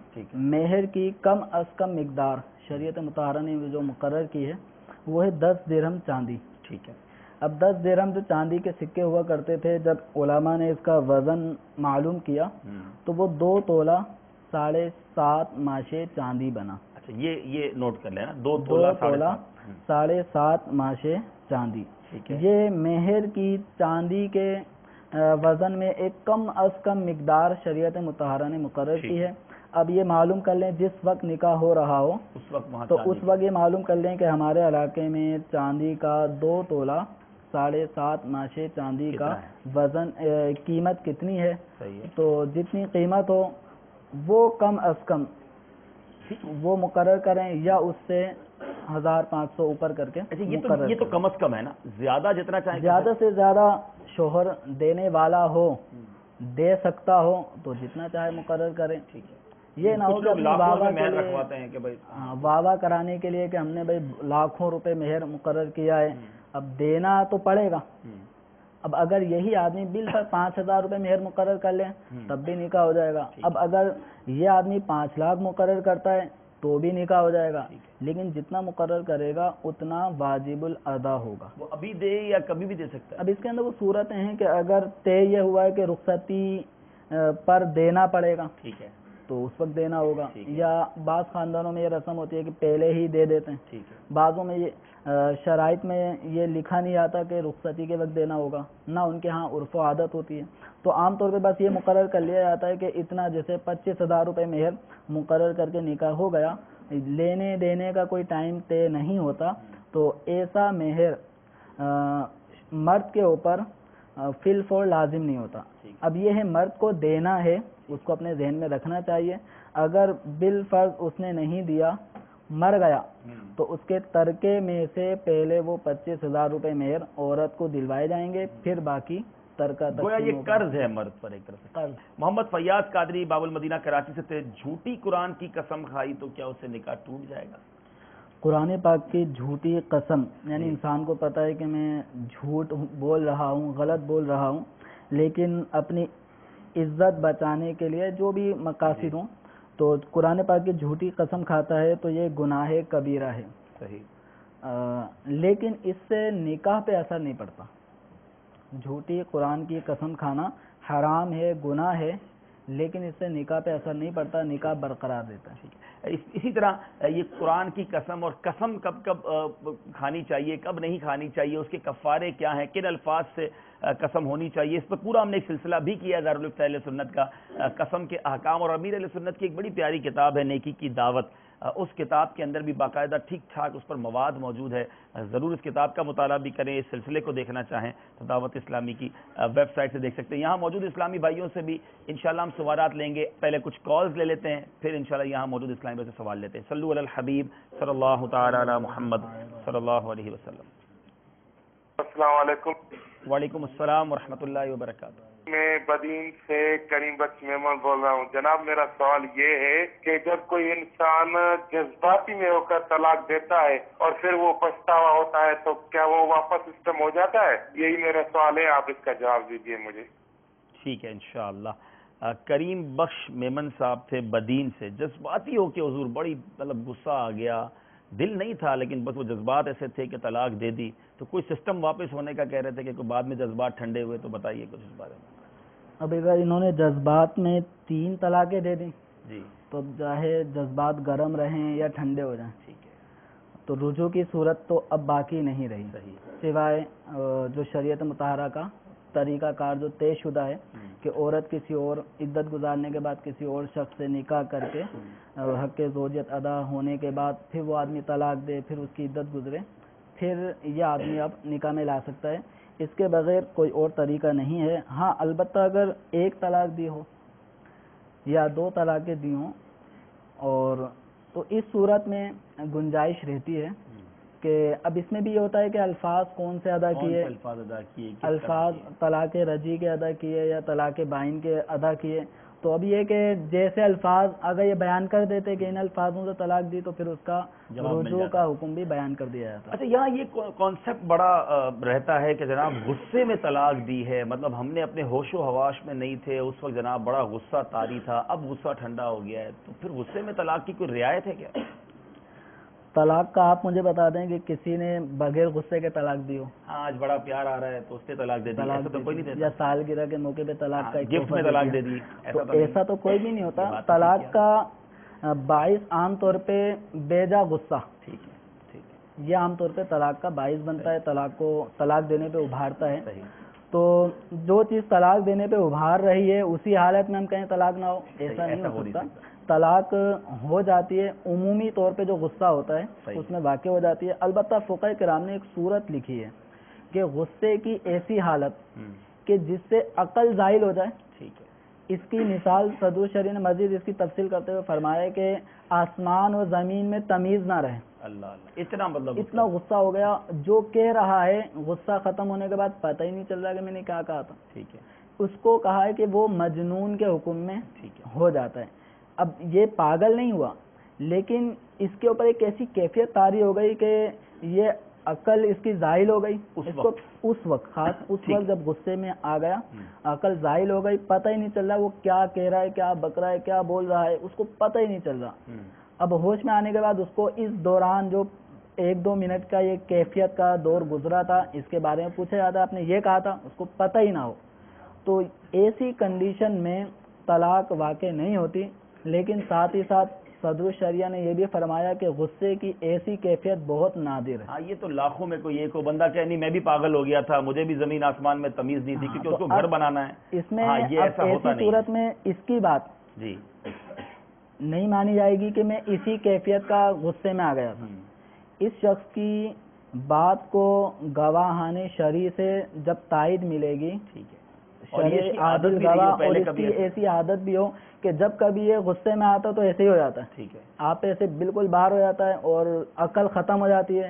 مہر کی کم از کم مقدار شریعت مطہرہ نے جو مقرر کی ہے وہ ہے 10 درہم چاندی. ٹھیک ہے. اب 10 درہم جو چاندی کے سکے ہوا کرتے تھے, جب علماء نے اس کا وزن معلوم کیا تو وہ 2 تولہ 7.5 ماشے چاندی بنا. اچھا, یہ نوٹ کر لینا, 2 تولہ 7.5 ماشے چاندی. یہ مہر کی چاندی کے وزن میں ایک کم از کم مقدار شریعت مطہرہ نے مقرر کی ہے. اب یہ معلوم کر لیں جس وقت نکاح ہو رہا ہو تو اس وقت یہ معلوم کر لیں کہ ہمارے علاقے میں چاندی کا 2 تولہ 7.5 ماشے چاندی کا وزن قیمت کتنی ہے. تو جتنی قیمت ہو وہ کم از کم وہ مقرر کریں, یا اس سے 1500 اوپر کر کے. یہ تو کم از کم ہے نا, زیادہ جتنا چاہیں, زیادہ سے زیادہ شوہر دینے والا ہو, دے سکتا ہو تو جتنا چاہے مقرر کریں. ٹھیک ہے. یہ نہ ہو کہ واہ واہ کرانے کے لیے کہ ہم نے بھائی لاکھوں روپے مہر مقرر کیا ہے, اب دینا تو پڑے گا. اب اگر یہی آدمی بالفرض 5,000 روپے مہر مقرر کر لیں تب بھی نکاح ہو جائے گا. اب اگر یہ آدمی 5 لاکھ مقرر کرتا ہے تو بھی نکاح ہو جائے گا, لیکن جتنا مقرر کرے گا اتنا واجب الادا ہوگا. وہ ابھی دے یا کبھی بھی دے سکتا ہے. اب اس کے اندر وہ صورتیں ہیں کہ اگر طے یہ ہوا ہے کہ رخصتی پر دینا پڑے گا, ٹھیک ہے, تو اس وقت دینا ہوگا, یا بعض خاندانوں میں یہ رسم ہوتی ہے کہ پہلے ہی دے دیتے ہیں, ٹھیک ہے, بعضوں میں یہ شرائط میں یہ لکھا نہیں آتا کہ رخصتی کے وقت دینا ہوگا, نہ ان کے ہاں عرف و عادت ہوتی ہے. تو عام طور پہ بس یہ مقرر کر لیا جاتا ہے کہ اتنا, جیسے 25,000 روپے مہر مقرر کر کے نکاح ہو گیا, لینے دینے کا کوئی ٹائم طے نہیں ہوتا, تو ایسا مہر مرد کے اوپر فی الفور لازم نہیں ہوتا. اب یہ ہے مرد کو دینا ہے, اس کو اپنے ذہن میں رکھنا چاہیے. اگر بالفرض اس نے نہیں دیا, مر گیا, تو اس کے ترکے میں سے پہلے وہ 25,000 روپے مہر عورت کو دلوائے جائیں گے, پھر باقی ترکہ گویا یہ قرض ہے مرد پر ایک طرف سے. قرض. محمد فیاض قادری باب المدینہ کراچی سے تھے. جھوٹی قرآن کی قسم کھائی تو کیا اس سے نکاح ٹوٹ جائے گا؟ قرآن پاک کی جھوٹی قسم, یعنی انسان کو پتہ ہے کہ میں جھوٹ بول رہا ہوں, غلط بول رہا ہوں, لیکن اپنی عزت بچانے کے لیے جو بھی مقاصد ہوں, تو قرآن پاک کی جھوٹی قسم کھاتا ہے تو یہ گناہ کبیرہ ہے. صحیح. لیکن اس سے نکاح پہ اثر نہیں پڑتا. جھوٹی قرآن کی قسم کھانا حرام ہے, گناہ ہے, لیکن اس سے نکاح پہ اثر نہیں پڑتا, نکاح برقرار رہتا ہے. اسی طرح یہ قرآن کی قسم, اور قسم کب کب کھانی چاہیے, کب نہیں کھانی چاہیے, اس کے کفارے کیا ہیں, کن الفاظ سے قسم ہونی چاہیے, اس پر پورا ہم نے ایک سلسلہ بھی کیا ہے دارالفتہ اہل سنت کا, قسم کے احکام. اور امیر اہل سنت کی ایک بڑی پیاری کتاب ہے نیکی کی دعوت, اس کتاب کے اندر بھی باقاعدہ ٹھیک ٹھاک اس پر مواد موجود ہے. ضرور اس کتاب کا مطالعہ بھی کریں. اس سلسلے کو دیکھنا چاہیں تو دعوت اسلامی کی ویب سائٹ سے دیکھ سکتے ہیں. یہاں موجود اسلامی بھائیوں سے بھی انشاءاللہ ہم سوالات لیں گے. پہلے کچھ کالز لے لیتے ہیں, پھر انشاءاللہ یہاں موجود اسلامی بھائی سے سوال لیتے ہیں. صلو علی الحبیب صلی اللہ تعالی علی محمد صلی اللہ علیہ وسلم. السلام علیکم. وعلیکم السلام ورحمۃ اللہ وبرکاتہ. میں بدین سے کریم بخش مہمان بول رہا ہوں. جناب میرا سوال یہ ہے کہ جب کوئی انسان جذباتی میں ہو کر طلاق دیتا ہے اور پھر وہ پچھتاوا ہوتا ہے تو کیا وہ واپس سسٹم ہو جاتا ہے؟ یہی میرا سوال ہے, آپ اس کا جواب دیجیے مجھے. ٹھیک ہے انشاءاللہ. کریم بخش میمن صاحب تھے بدین سے. جذباتی ہو کے حضور بڑی مطلب غصہ آ گیا, دل نہیں تھا لیکن بس وہ جذبات ایسے تھے کہ طلاق دے دی, تو کوئی سسٹم واپس ہونے کا کہہ رہے تھے کہ کوئی بعد میں جذبات ٹھنڈے ہوئے, تو بتائیے کچھ اس بارے میں. اب اگر انہوں نے جذبات میں 3 طلاقیں دے دیں جی, تو چاہے جذبات گرم رہیں یا ٹھنڈے ہو جائیں, ٹھیک ہے, تو رجوع کی صورت تو اب باقی نہیں رہی, صحیح, سوائے جو شریعت مطہرہ کا طریقہ کار جو طے شدہ ہے کہ عورت کسی اور عدت گزارنے کے بعد کسی اور شخص سے نکاح کر کے حق زوجیت ادا ہونے کے بعد پھر وہ آدمی طلاق دے, پھر اس کی عدت گزرے, پھر یہ آدمی اب نکاح میں لا سکتا ہے. اس کے بغیر کوئی اور طریقہ نہیں ہے. ہاں البتہ اگر 1 طلاق دی ہو یا 2 طلاقیں دی ہوں, اور تو اس صورت میں گنجائش رہتی ہے کہ اب اس میں بھی یہ ہوتا ہے کہ الفاظ کون سے ادا کیے, الفاظ ادا کیے, الفاظ طلاق رجی کے ادا کیے یا طلاق بائن کے ادا کیے. تو اب یہ کہ جیسے الفاظ اگر یہ بیان کر دیتے کہ ان الفاظوں سے طلاق دی, تو پھر اس کا رجوع کا حکم بھی بیان کر دیا جاتا ہے. اچھا, یہاں یہ کانسیپٹ بڑا رہتا ہے کہ جناب غصے میں طلاق دی ہے, مطلب ہم نے اپنے ہوش و حواس میں نہیں تھے اس وقت, جناب بڑا غصہ طاری تھا, اب غصہ ٹھنڈا ہو گیا ہے, تو پھر غصے میں طلاق کی کوئی رعایت ہے کیا؟ طلاق کا آپ مجھے بتا دیں کہ کسی نے بغیر غصے کے طلاق دی ہو. ہاں, آج بڑا پیار آ رہا ہے تو اس نے طلاق دے دی, ایسا تو کوئی نہیں دیتا. یا سالگرہ کے موقع پہ طلاق کا گفٹ میں طلاق دے دی, ایسا تو کوئی بھی نہیں ہوتا. طلاق کا باعث عام طور پہ بیجا غصہ, ٹھیک ہے, ٹھیک ہے, یہ عام طور پہ طلاق کا باعث بنتا ہے, طلاق کو طلاق دینے پہ ابھارتا ہے. صحیح. تو جو چیز طلاق دینے پہ ابھار رہی ہے اسی حالت میں ہم کہیں طلاق نہ ہو, ایسا نہیں ہو سکتا. طلاق ہو جاتی ہے, عمومی طور پہ جو غصہ ہوتا ہے اس میں واقع ہو جاتی ہے. البتہ فقہ کرام نے ایک صورت لکھی ہے کہ غصے کی ایسی حالت کہ جس سے عقل زائل ہو جائے, ٹھیک ہے, اس کی مثال صدور شریع نے مزید اس کی تفصیل کرتے ہوئے فرمایا کہ آسمان و زمین میں تمیز نہ رہے. اللہ اللہ, اتنا مطلب اتنا غصہ ہو گیا, جو کہہ رہا ہے غصہ ختم ہونے کے بعد پتہ ہی نہیں چل رہا کہ میں نے کیا کہا تھا. ٹھیک ہے, اس کو کہا ہے کہ وہ مجنون کے حکم میں ہو جاتا ہے. اب یہ پاگل نہیں ہوا, لیکن اس کے اوپر ایک ایسی کیفیت طاری ہو گئی کہ یہ عقل اس کی زائل ہو گئی اس وقت خاص اس وقت جب غصے میں آ گیا عقل زائل ہو گئی, پتہ ہی نہیں چل رہا وہ کیا کہہ رہا ہے, کیا بک رہا ہے, کیا بول رہا ہے, اس کو پتہ ہی نہیں چل رہا. اب ہوش میں آنے کے بعد اس کو اس دوران جو 1-2 منٹ کا یہ کیفیت کا دور گزرا تھا اس کے بارے میں پوچھا جاتا, آپ نے یہ کہا تھا, اس کو پتہ ہی نہ ہو, تو ایسی کنڈیشن میں طلاق واقع نہیں ہوتی. لیکن ساتھ ہی ساتھ صدر الشریعہ نے یہ بھی فرمایا کہ غصے کی ایسی کیفیت بہت نادر ہے. ہاں یہ تو لاکھوں میں کوئی ایک بندہ کہ نہیں میں بھی پاگل ہو گیا تھا, مجھے بھی زمین آسمان میں تمیز نہیں تھی کیونکہ اس کو گھر بنانا ہے. اس میں ایسی صورت میں اس کی بات جی نہیں مانی جائے گی کہ میں اسی کیفیت کا غصے میں آ گیا تھا. اس شخص کی بات کو گواہان شرعی سے جب تائید ملے گی, شرعی عادل گواہ, اور اس کی ایسی عادت بھی ہو کہ جب کبھی یہ غصے میں آتا تو ایسے ہی ہو جاتا ہے, ٹھیک ہے, آپ ایسے بالکل باہر ہو جاتا ہے اور عقل ختم ہو جاتی ہے.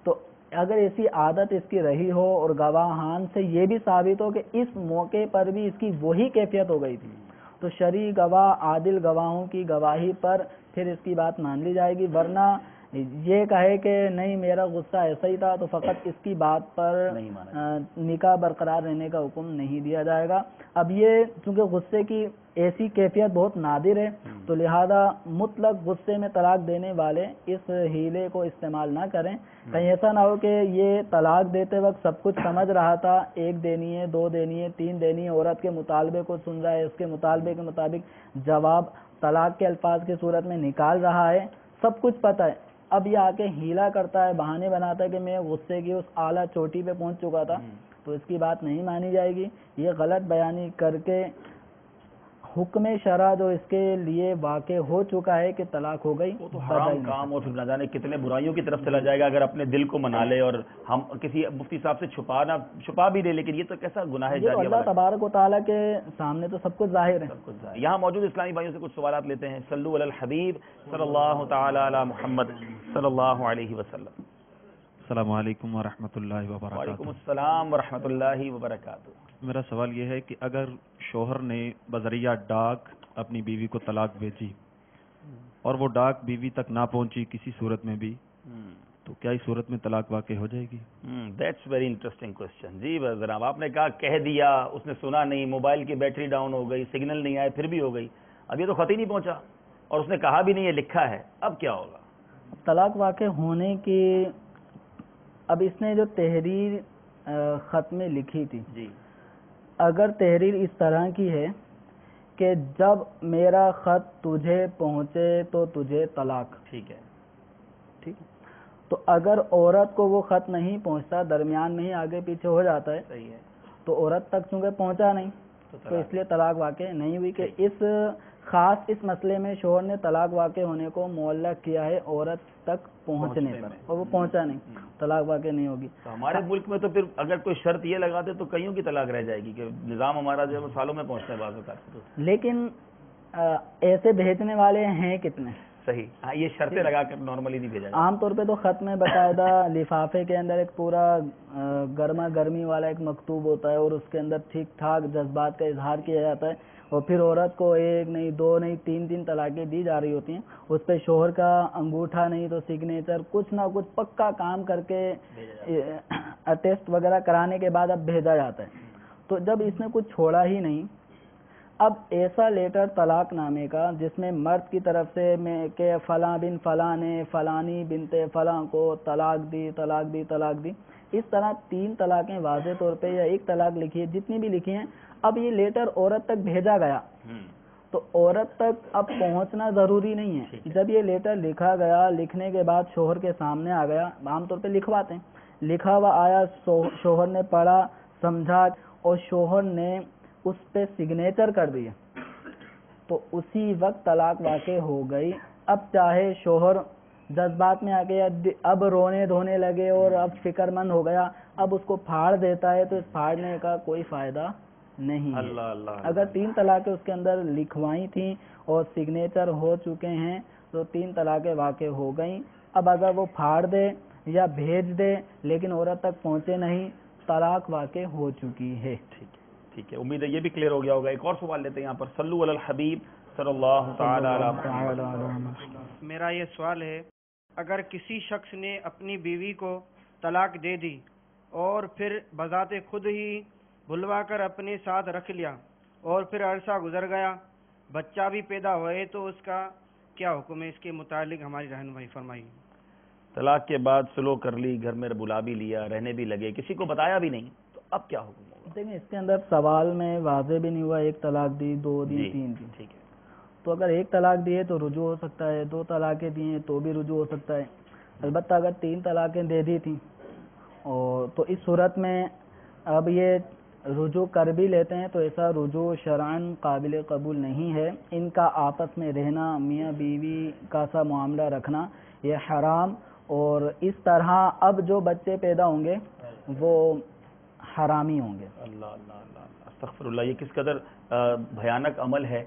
تو اگر ایسی عادت اس کی رہی ہو اور گواہان سے یہ بھی ثابت ہو کہ اس موقع پر بھی اس کی وہی کیفیت ہو گئی تھی, تو شرعی گواہ عادل گواہوں کی گواہی پر پھر اس کی بات مان لی جائے گی. ورنہ یہ کہے کہ نہیں میرا غصہ ایسا ہی تھا تو فقط اس کی بات پر نکاح برقرار رہنے کا حکم نہیں دیا جائے گا. اب یہ چونکہ غصے کی ایسی کیفیت بہت نادر ہے تو لہذا مطلق غصے میں طلاق دینے والے اس ہیلے کو استعمال نہ کریں. کہیں ایسا نہ ہو کہ یہ طلاق دیتے وقت سب کچھ سمجھ رہا تھا, 1 دینی ہے, 2 دینی ہے, 3 دینی ہے, عورت کے مطالبے کو سن رہا ہے, اس کے مطالبے کے مطابق جواب طلاق کے الفاظ کی صورت میں نکال رہا ہے, سب کچھ پتہ ہے. اب یہ آ کے ہیلا کرتا ہے, بہانے بناتا ہے کہ میں غصے کی اس اعلیٰ چوٹی پہ پہنچ چکا تھا, تو اس کی بات نہیں مانی جائے گی. یہ غلط بیانی کر کے حکم شرع جو اس کے لیے واقع ہو چکا ہے کہ طلاق ہو گئی, وہ تو حرام کام اور نہ جانے کتنے برائیوں کی طرف چلا جائے گا اگر اپنے دل کو منا لے. اور ہم کسی مفتی صاحب سے چھپا بھی دے, لیکن یہ تو کیسا گناہ ہے جاریہ. اللہ تبارک و تعالیٰ کے سامنے تو سب کچھ ظاہر ہے. یہاں موجود اسلامی بھائیوں سے کچھ سوالات لیتے ہیں. صلو علی الحبیب صلی اللہ تعالی علی محمد صلی اللہ علیہ وسلم. السلام علیکم ورحمۃ اللہ وبرکاتہ. وعلیکم السلام ورحمۃ اللہ وبرکاتہ. میرا سوال یہ ہے کہ اگر شوہر نے بذریعہ ڈاک اپنی بیوی کو طلاق بھیجی اور وہ ڈاک بیوی تک نہ پہنچی کسی صورت میں بھی, تو کیا اس صورت میں طلاق واقع ہو جائے گی؟ That's very interesting question. جی جناب, آپ نے کہا کہہ دیا, اس نے سنا نہیں, موبائل کی بیٹری ڈاؤن ہو گئی, سگنل نہیں آئے, پھر بھی ہو گئی, اب یہ تو خط ہی نہیں پہنچا اور اس نے کہا بھی نہیں, یہ لکھا ہے, اب کیا ہوگا؟ طلاق واقع ہونے کی اب اس نے جو تحریر خط میں لکھی تھی, جی اگر تحریر اس طرح کی ہے کہ جب میرا خط تجھے پہنچے تو تجھے طلاق, ٹھیک ہے, ٹھیک ہے, تو اگر عورت کو وہ خط نہیں پہنچتا, درمیان میں ہی آگے پیچھے ہو جاتا ہے, صحیح ہے, تو عورت تک چونکہ پہنچا نہیں تو اس لیے طلاق واقع نہیں ہوئی. کہ اس خاص اس مسئلے میں شوہر نے طلاق واقع ہونے کو معلق کیا ہے عورت تک پہنچنے پر, اور وہ پہنچا نہیں, طلاق واقع نہیں ہوگی. تو ہمارے ملک میں تو پھر اگر کوئی شرط یہ لگا دے تو کئیوں کی طلاق رہ جائے گی کہ نظام ہمارا جو ہے وہ سالوں میں پہنچتا ہے بعض اوقات. لیکن ایسے بھیجنے والے ہیں کتنے؟ صحیح, ہاں, یہ شرطیں لگا کر نارملی نہیں بھیجا جاتا. عام طور پہ تو خط میں باقاعدہ لفافے کے اندر ایک پورا گرما گرمی والا ایک مکتوب ہوتا ہے اور اس کے اندر ٹھیک ٹھاک جذبات کا اظہار کیا جاتا ہے, اور پھر عورت کو 1 نہیں 2 نہیں 3 طلاقیں دی جا رہی ہوتی ہیں. اس پہ شوہر کا انگوٹھا نہیں تو سگنیچر, کچھ نہ کچھ پکا کام کر کے اٹیسٹ وغیرہ کرانے کے بعد اب بھیجا جاتا ہے. تو جب اس نے کچھ چھوڑا ہی نہیں, اب ایسا لیٹر طلاق نامے کا جس میں مرد کی طرف سے میں کہ فلاں بن فلاں نے فلانی بنت فلاں کو طلاق دی طلاق دی طلاق دی, اس طرح 3 طلاقیں واضح طور پہ یا 1 طلاق لکھی ہے, جتنی بھی لکھی ہیں, اب یہ لیٹر عورت تک بھیجا گیا تو عورت تک اب پہنچنا ضروری نہیں ہے. جب یہ لیٹر لکھا گیا, لکھنے کے بعد شوہر کے سامنے آ گیا, عام طور پہ لکھواتے ہیں, لکھا ہوا آیا, شوہر نے پڑھا سمجھا اور شوہر نے اس پہ سگنیچر کر دیا, تو اسی وقت طلاق واقع ہو گئی. اب چاہے شوہر جذبات میں آ کے اب رونے دھونے لگے اور اب فکر مند ہو گیا, اب اس کو پھاڑ دیتا ہے, تو اس پھاڑنے کا کوئی فائدہ نہیں. اگر 3 طلاقیں اس کے اندر لکھوائی تھیں اور سگنیچر ہو چکے ہیں تو 3 طلاقیں واقع ہو گئیں. اب اگر وہ پھاڑ دے یا بھیج دے لیکن عورت تک پہنچے نہیں, طلاق واقع ہو چکی ہے. ٹھیک ہے, امید ہے یہ بھی کلیئر ہو گیا ہوگا. ایک اور سوال لیتے ہیں یہاں پر. صلو علی الحبیب صلی اللہ تعالی علی محمد. میرا یہ سوال ہے, اگر کسی شخص نے اپنی بیوی کو طلاق دے دی اور پھر بذات خود ہی بلوا کر اپنے ساتھ رکھ لیا اور پھر عرصہ گزر گیا، بچہ بھی پیدا ہوئے، تو اس کا کیا حکم ہے؟ اس کے متعلق ہماری رہنمائی فرمائیے۔ طلاق کے بعد سلو کر لی، گھر میں بلا بھی لیا، رہنے بھی لگے، کسی کو بتایا بھی نہیں، تو اب کیا حکم ہوگا؟ دیکھیں اس کے اندر سوال میں واضح بھی نہیں ہوا ایک طلاق دی، 2 دن، 3 دن، ٹھیک ہے۔ تو اگر ایک طلاق دی ہے تو رجوع ہو سکتا ہے، 2 طلاقیں دی ہیں تو بھی رجوع ہو سکتا ہے۔ البتہ اگر 3 طلاقیں دے دی تھیں اور تو اس صورت میں اب یہ رجوع کر بھی لیتے ہیں تو ایسا رجوع شرعاً قابل قبول نہیں ہے۔ ان کا آپس میں رہنا، میاں بیوی کا سا معاملہ رکھنا، یہ حرام، اور اس طرح اب جو بچے پیدا ہوں گے وہ حرامی ہوں گے۔ اللہ اللہ اللہ، استغفر اللہ، یہ کس قدر بھیانک عمل ہے۔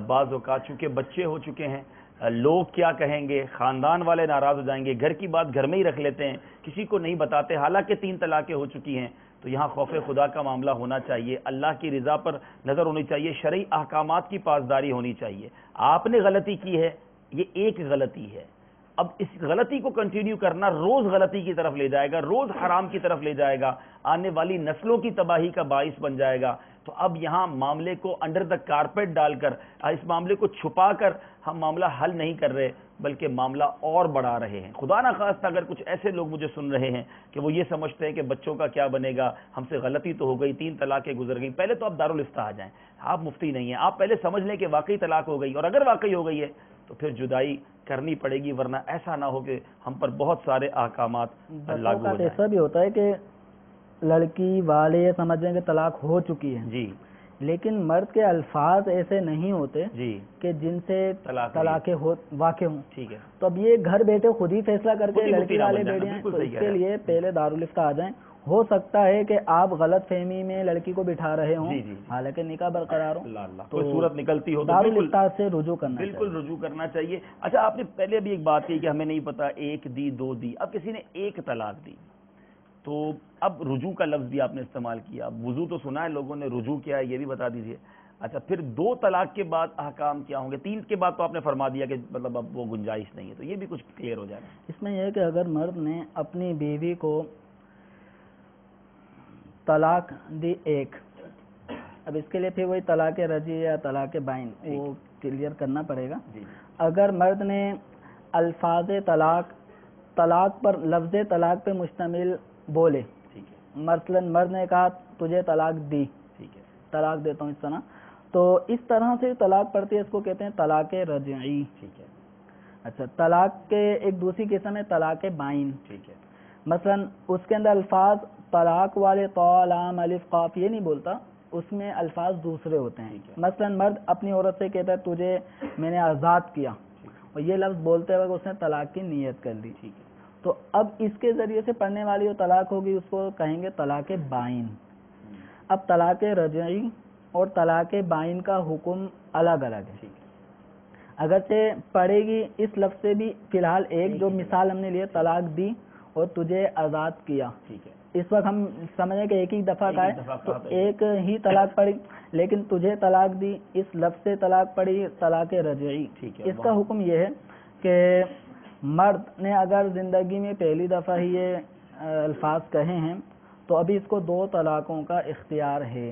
بعض اوقات چونکہ بچے ہو چکے ہیں، لوگ کیا کہیں گے، خاندان والے ناراض ہو جائیں گے، گھر کی بات گھر میں ہی رکھ لیتے ہیں، کسی کو نہیں بتاتے، حالانکہ 3 طلاقیں ہو چکی ہیں۔ تو یہاں خوف خدا کا معاملہ ہونا چاہیے، اللہ کی رضا پر نظر ہونی چاہیے، شرعی احکامات کی پاسداری ہونی چاہیے۔ آپ نے غلطی کی ہے، یہ ایک غلطی ہے، اب اس غلطی کو کنٹینیو کرنا روز غلطی کی طرف لے جائے گا، روز حرام کی طرف لے جائے گا، آنے والی نسلوں کی تباہی کا باعث بن جائے گا۔ تو اب یہاں معاملے کو انڈر دا کارپیٹ ڈال کر، اس معاملے کو چھپا کر ہم معاملہ حل نہیں کر رہے، بلکہ معاملہ اور بڑھا رہے ہیں۔ خدا نہ خواستہ اگر کچھ ایسے لوگ مجھے سن رہے ہیں کہ وہ یہ سمجھتے ہیں کہ بچوں کا کیا بنے گا، ہم سے غلطی تو ہو گئی، 3 طلاقیں گزر گئی، پہلے تو آپ دارالفتہ آ جائیں، آپ مفتی نہیں ہیں، آپ پہلے سمجھ لیں کہ واقعی طلاق ہو گئی، اور اگر واقعی ہو گئی ہے تو پھر جدائی کرنی پڑے گی، ورنہ ایسا نہ ہو کہ ہم پر بہت سارے احکامات لاگو ہو جائیں۔ ایسا بھی ہوتا ہے کہ لڑکی والے یہ سمجھیں کہ طلاق ہو چکی ہے، جی، لیکن مرد کے الفاظ ایسے نہیں ہوتے جی، کہ جن سے طلاقیں واقع ہوں۔ ٹھیک ہے، تو اب یہ گھر بیٹھے خود ہی فیصلہ کر کے خود ہی لڑکی مفتی نہ والے بن جائیں، بیٹھے ہیں، بالکل تو صحیح اس کہہ کے رہے ہیں۔ لیے پہلے دارالفتہ آ جائیں۔ ہو سکتا ہے کہ آپ غلط فہمی میں لڑکی کو بٹھا رہے ہوں، جی، جی، حالانکہ نکاح برقرار ہو، اللہ اللہ، تو کوئی صورت نکلتی ہو تو بالکل دارالفتہ سے رجوع کرنا بالکل چاہیے۔ رجوع کرنا چاہیے۔ اچھا، آپ نے پہلے بھی ایک بات کی کہ ہمیں نہیں پتا 1 دی 2 دی، اب کسی نے 1 طلاق دی تو اب رجوع کا لفظ بھی آپ نے استعمال کیا، وضو تو سنا ہے لوگوں نے، رجوع کیا ہے یہ بھی بتا دیجئے۔ اچھا، پھر 2 طلاق کے بعد احکام کیا ہوں گے؟ 3 کے بعد تو آپ نے فرما دیا کہ مطلب اب وہ گنجائش نہیں ہے، تو یہ بھی کچھ کلیئر ہو جائے گا۔ اس میں یہ ہے کہ اگر مرد نے اپنی بیوی کو طلاق دی 1، اب اس کے لیے پھر وہی طلاق رجعی یا طلاق بائن وہ کلیئر کرنا پڑے گا۔ اگر مرد نے الفاظ طلاق پر، لفظ طلاق پہ مشتمل بولے، مثلا مرد نے کہا تجھے طلاق دی، طلاق دیتا ہوں، اس طرح، تو اس طرح سے طلاق پڑتی ہے، اس کو کہتے ہیں طلاق رجعی۔ اچھا، طلاق کے ایک دوسری قسم ہے طلاق بائن۔ مثلا اس کے اندر الفاظ طلاق والے طا لام الف قاف یہ نہیں بولتا، اس میں الفاظ دوسرے ہوتے ہیں۔ مثلا مرد اپنی عورت سے کہتا ہے تجھے میں نے آزاد کیا، اور یہ لفظ بولتے وقت اس نے طلاق کی نیت کر لی، تو اب اس کے ذریعے سے پڑھنے والی جو طلاق ہوگی اس کو کہیں گے طلاق بائن۔ اب طلاق رجعی اور طلاق بائن کا حکم الگ الگ ہے، اگرچہ پڑے گی اس لفظ سے بھی فی الحال ایک، جو مثال ہم نے لیے طلاق دی اور تجھے آزاد کیا، اس وقت ہم سمجھیں کہ ایک ہی دفعہ کا ہے تو ایک ہی طلاق پڑی، لیکن تجھے طلاق دی اس لفظ سے طلاق پڑی طلاق رجعی۔ اس کا حکم یہ ہے کہ مرد نے اگر زندگی میں پہلی دفعہ ہی یہ الفاظ کہے ہیں تو ابھی اس کو 2 طلاقوں کا اختیار ہے۔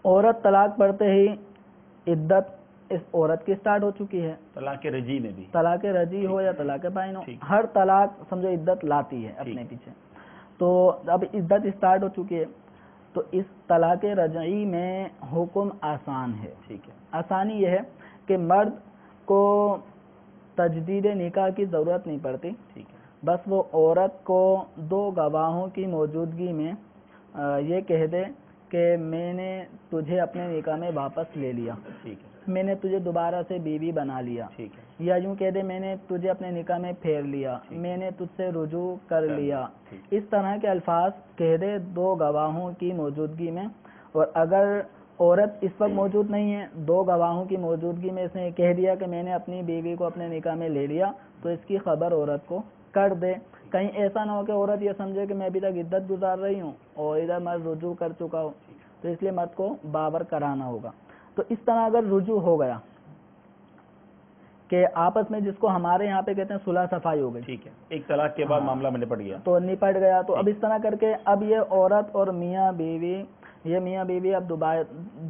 عورت طلاق پڑھتے ہی عدت اس عورت کی سٹارٹ ہو چکی ہے، طلاق رجعی میں بھی، طلاق رجعی ہو یا طلاق بائن ہو، ہر طلاق سمجھو عدت لاتی ہے اپنے پیچھے، تو اب عدت سٹارٹ ہو چکی ہے، تو اس طلاق رجعی میں حکم آسان ہے۔ آسانی یہ ہے کہ مرد کو تجدید نکاح کی ضرورت نہیں پڑتی، بس وہ عورت کو 2 گواہوں کی موجودگی میں یہ کہہ دے کہ میں نے تجھے اپنے نکاح میں واپس لے لیا، میں نے تجھے دوبارہ سے بیوی بنا لیا، یا یوں کہہ دے میں نے تجھے اپنے نکاح میں پھیر لیا، میں نے تجھ سے رجوع کر لیا، اس طرح کے الفاظ کہہ دے 2 گواہوں کی موجودگی میں۔ اور اگر عورت اس وقت موجود نہیں ہے، 2 گواہوں کی موجودگی میں اس نے کہہ دیا کہ میں نے اپنی بیوی کو اپنے نکاح میں لے لیا، تو اس کی خبر عورت کو کر دے۔ کہیں ایسا نہ ہو کہ عورت یہ سمجھے کہ میں ابھی تک عدت گزار رہی ہوں اور ادھر مرد رجوع کر چکا ہوں، تو اس لیے مرد کو باور کرانا ہوگا۔ تو اس طرح اگر رجوع ہو گیا کہ آپس میں جس کو ہمارے یہاں پہ کہتے ہیں صلح صفائی ہو گئی. ٹھیک ہے, ایک طلاق کے بعد معاملہ میں نپٹ گیا تو نپٹ گیا. تو اب اس طرح کر کے اب یہ عورت اور میاں بیوی, یہ میاں بیوی اب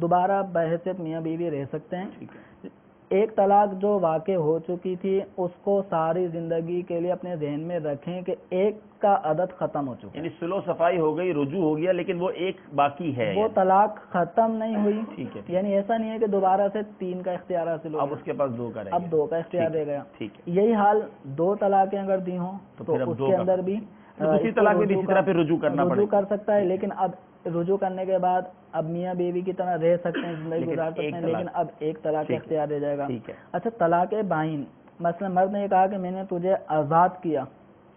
دوبارہ بحیثیت میاں بیوی رہ سکتے ہیں. ٹھیک ہے, ایک طلاق جو واقع ہو چکی تھی اس کو ساری زندگی کے لیے اپنے ذہن میں رکھیں کہ ایک کا عدد ختم ہو چکا, یعنی سلو صفائی ہو گئی, رجوع ہو گیا, لیکن وہ ایک باقی ہے, وہ طلاق ختم نہیں ہوئی. ٹھیک ہے, یعنی ایسا نہیں ہے کہ دوبارہ سے 3 کا اختیار حاصل ہو اب گیا, اس کے پاس 2 کا رہ اب گیا. 2 کا اختیار رہ گیا. ٹھیک ہے, یہی حال 2 طلاقیں اگر دی ہوں تو تو پھر اب اس 2 کے کا اندر بھی دوسری طلاق میں بھی اسی طرح پھر رجوع کرنا پڑے رجوع کر سکتا ہے. لیکن اب رجوع کرنے کے بعد اب میاں بیوی کی طرح رہ سکتے ہیں, زندگی گزار سکتے ہیں, لیکن اب ایک طلاق کا اختیار رہ جائے گا. ٹھیک ہے, اچھا, طلاق بائن, مثلا مرد نے کہا کہ میں نے تجھے آزاد کیا,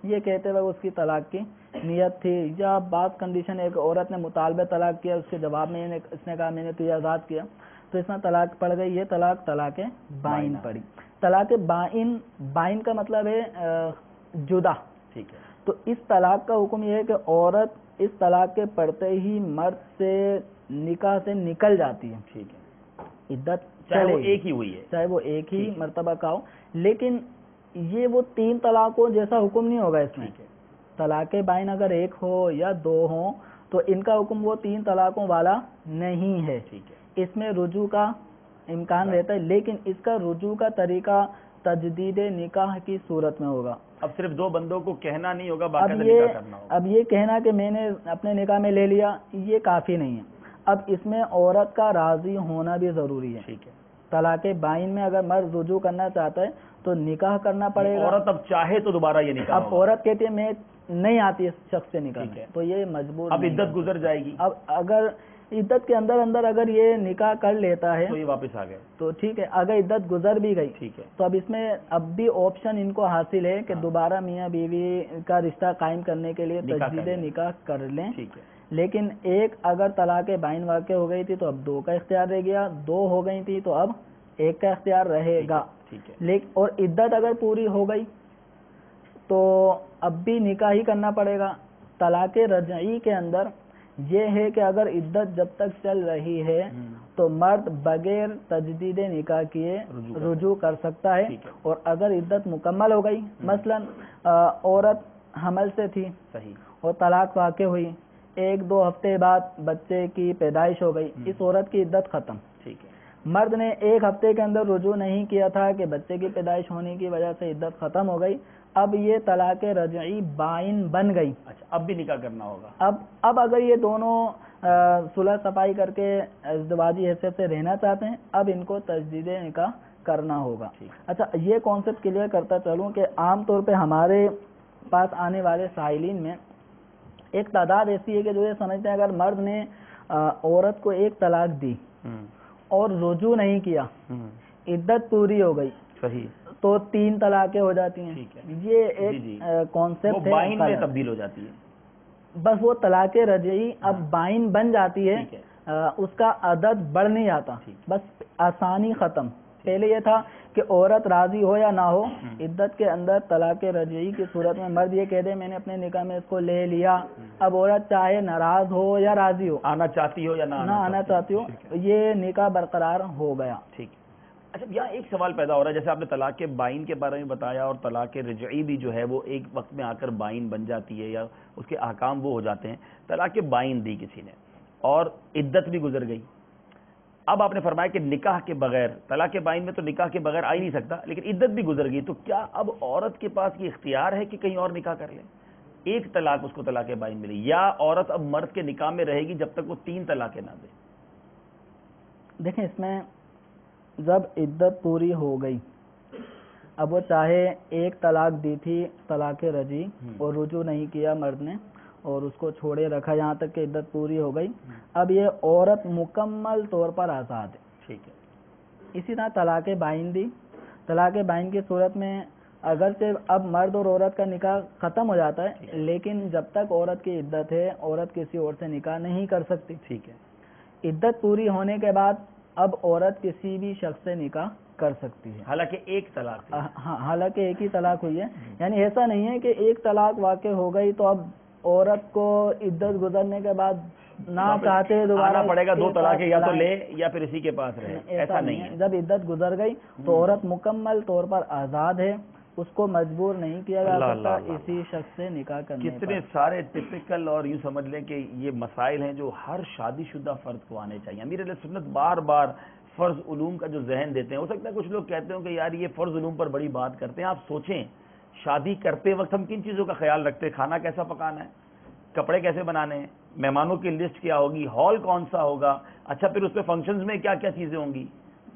یہ کہتے ہوئے اس کی طلاق کی نیت تھی, یا بعض کنڈیشن ایک عورت نے مطالبہ طلاق کیا, اس کے جواب میں اس نے کہا میں نے تجھے آزاد کیا, تو اس میں طلاق پڑ گئی, یہ طلاق بائن پڑی. طلاق بائن کا مطلب ہے جدا. ٹھیک ہے, تو اس طلاق کا حکم یہ ہے کہ عورت اس طلاق کے پڑتے ہی مرد سے نکاح سے نکل جاتی ہے. ٹھیک ہے, عدت چاہے وہ ایک ہی ہوئی ہے, چاہے وہ ایک ہی مرتبہ کا ہو, لیکن یہ وہ 3 طلاقوں جیسا حکم نہیں ہوگا اس میں. طلاق بائن اگر 1 ہو یا 2 ہوں تو ان کا حکم وہ 3 طلاقوں والا نہیں ہے. ٹھیک ہے, اس میں رجوع کا امکان رہتا ہے, لیکن اس کا رجوع کا طریقہ تجدید نکاح کی صورت میں ہوگا. اب صرف 2 بندوں کو کہنا نہیں ہوگا, باقاعدہ نکاح کرنا ہوگا. اب یہ کہنا کہ میں نے اپنے نکاح میں لے لیا یہ کافی نہیں ہے. اب اس میں عورت کا راضی ہونا بھی ضروری ہے. ٹھیک ہے, طلاق بائن میں اگر مرد رجوع کرنا چاہتا ہے تو نکاح کرنا پڑے گا. عورت اب چاہے تو دوبارہ یہ نکاح اب عورت کہتی ہے میں نہیں آتی اس شخص سے نکاح, تو یہ مجبور, اب عدت گزر جائے گی. اب اگر عدت کے اندر اگر یہ نکاح کر لیتا ہے تو یہ واپس آ گئے تو ٹھیک ہے, اگر عدت گزر بھی گئی ٹھیک ہے, تو اب اس میں اب بھی آپشن ان کو حاصل ہے کہ دوبارہ میاں بیوی کا رشتہ قائم کرنے کے لیے تجدید نکاح کر لیں. ٹھیک ہے, لیکن ایک اگر طلاق بائن واقع ہو گئی تھی تو اب 2 کا اختیار رہ گیا, 2 ہو گئی تھی تو اب 1 کا اختیار رہے گا. ٹھیک ہے, لیکن اور عدت اگر پوری ہو گئی تو اب بھی نکاح ہی کرنا پڑے گا. طلاق رجعی کے اندر یہ ہے کہ اگر عدت جب تک چل رہی ہے تو مرد بغیر تجدید نکاح کیے رجوع کر سکتا ہے. اور اگر عدت مکمل ہو گئی, مثلا عورت حمل سے تھی صحیح, اور طلاق واقع ہوئی, 1-2 ہفتے بعد بچے کی پیدائش ہو گئی, اس عورت کی عدت ختم. ٹھیک ہے, مرد نے 1 ہفتے کے اندر رجوع نہیں کیا تھا کہ بچے کی پیدائش ہونے کی وجہ سے عدت ختم ہو گئی, اب یہ طلاق رجعی بائن بن گئی. اچھا, اب بھی نکاح کرنا ہوگا. اب اگر یہ دونوں صلح صفائی کر کے ازدواجی حیثیت سے رہنا چاہتے ہیں, اب ان کو تجدید نکاح کرنا ہوگا. اچھا, یہ کانسیپٹ کلیئر کرتا چلوں کہ عام طور پہ ہمارے پاس آنے والے سائلین میں ایک تعداد ایسی ہے کہ جو یہ سمجھتے ہیں اگر مرد نے عورت کو 1 طلاق دی اور رجوع نہیں کیا, عدت پوری ہو گئی, صحیح, تو 3 طلاقیں ہو جاتی ہیں. یہ ایک کانسیپٹ ہے, بائن میں تبدیل ہو جاتی ہے. بس وہ طلاق رجعی اب بائن بن جاتی ہے, اس کا عدد بڑھ نہیں جاتا, بس آسانی ختم. پہلے یہ تھا کہ عورت راضی ہو یا نہ ہو, عدت کے اندر طلاق رجعی کی صورت میں مرد یہ کہہ دے میں نے اپنے نکاح میں اس کو لے لیا, اب عورت چاہے ناراض ہو یا راضی ہو, آنا چاہتی ہو یا نہ آنا چاہتی ہو, یہ نکاح برقرار ہو گیا. ٹھیک. اچھا, یہاں ایک سوال پیدا ہو رہا ہے, جیسے آپ نے طلاق بائن کے بارے میں بتایا, اور طلاق رجعی بھی جو ہے وہ ایک وقت میں آ کر بائن بن جاتی ہے یا اس کے احکام وہ ہو جاتے ہیں. طلاق بائن دی کسی نے اور عدت بھی گزر گئی, اب آپ نے فرمایا کہ نکاح کے بغیر, طلاق بائن میں تو نکاح کے بغیر آ ہی نہیں سکتا, لیکن عدت بھی گزر گئی, تو کیا اب عورت کے پاس یہ اختیار ہے کہ کہیں اور نکاح کر لے؟ 1 طلاق اس کو طلاق بائن ملی, یا عورت اب مرد کے نکاح میں رہے گی جب تک وہ 3 طلاقیں نہ دے؟ دیکھیں, اس میں جب عدت پوری ہو گئی, اب وہ چاہے 1 طلاق دی تھی طلاق رجعی اور رجوع نہیں کیا مرد نے اور اس کو چھوڑے رکھا یہاں تک کہ عدت پوری ہو گئی, اب یہ عورت مکمل طور پر آزاد ہے. ٹھیک ہے. اسی طرح طلاق بائن دی, طلاق بائن کی صورت میں اگرچہ اب مرد اور عورت کا نکاح ختم ہو جاتا ہے, لیکن جب تک عورت کی عدت ہے عورت کسی اور سے نکاح نہیں کر سکتی. ٹھیک ہے. عدت پوری ہونے کے بعد اب عورت کسی بھی شخص سے نکاح کر سکتی ہے, حالانکہ 1 طلاق, ہاں حالانکہ 1 ہی طلاق ہوئی ہے. یعنی ایسا نہیں ہے کہ 1 طلاق واقع ہو گئی تو اب عورت کو عدت گزرنے کے بعد نہ چاہتے دوبارہ آنا پڑے گا، دو طلاق یا تو لے لائیں۔ یا پھر اسی کے پاس رہے، ایسا نہیں ہے۔ جب عدت گزر گئی تو عورت مکمل طور پر آزاد ہے، اس کو مجبور نہیں کیا جا سکتا اسی شخص سے نکاح کرنے پر۔ کتنے سارے ٹپیکل اور یوں سمجھ لیں کہ یہ مسائل ہیں جو ہر شادی شدہ فرد کو آنے چاہیے۔ امیر علیہ سنت بار بار فرض علوم کا جو ذہن دیتے ہیں، ہو سکتا ہے کچھ لوگ کہتے ہوں کہ یار یہ فرض علوم پر بڑی بات کرتے ہیں۔ آپ سوچیں شادی کرتے وقت ہم کن چیزوں کا خیال رکھتے ہیں؟ کھانا کیسا پکانا ہے، کپڑے کیسے بنانے ہیں، مہمانوں کی لسٹ کیا ہوگی، ہال کون سا ہوگا، اچھا پھر اس پہ فنکشنز میں کیا کیا چیزیں ہوں گی۔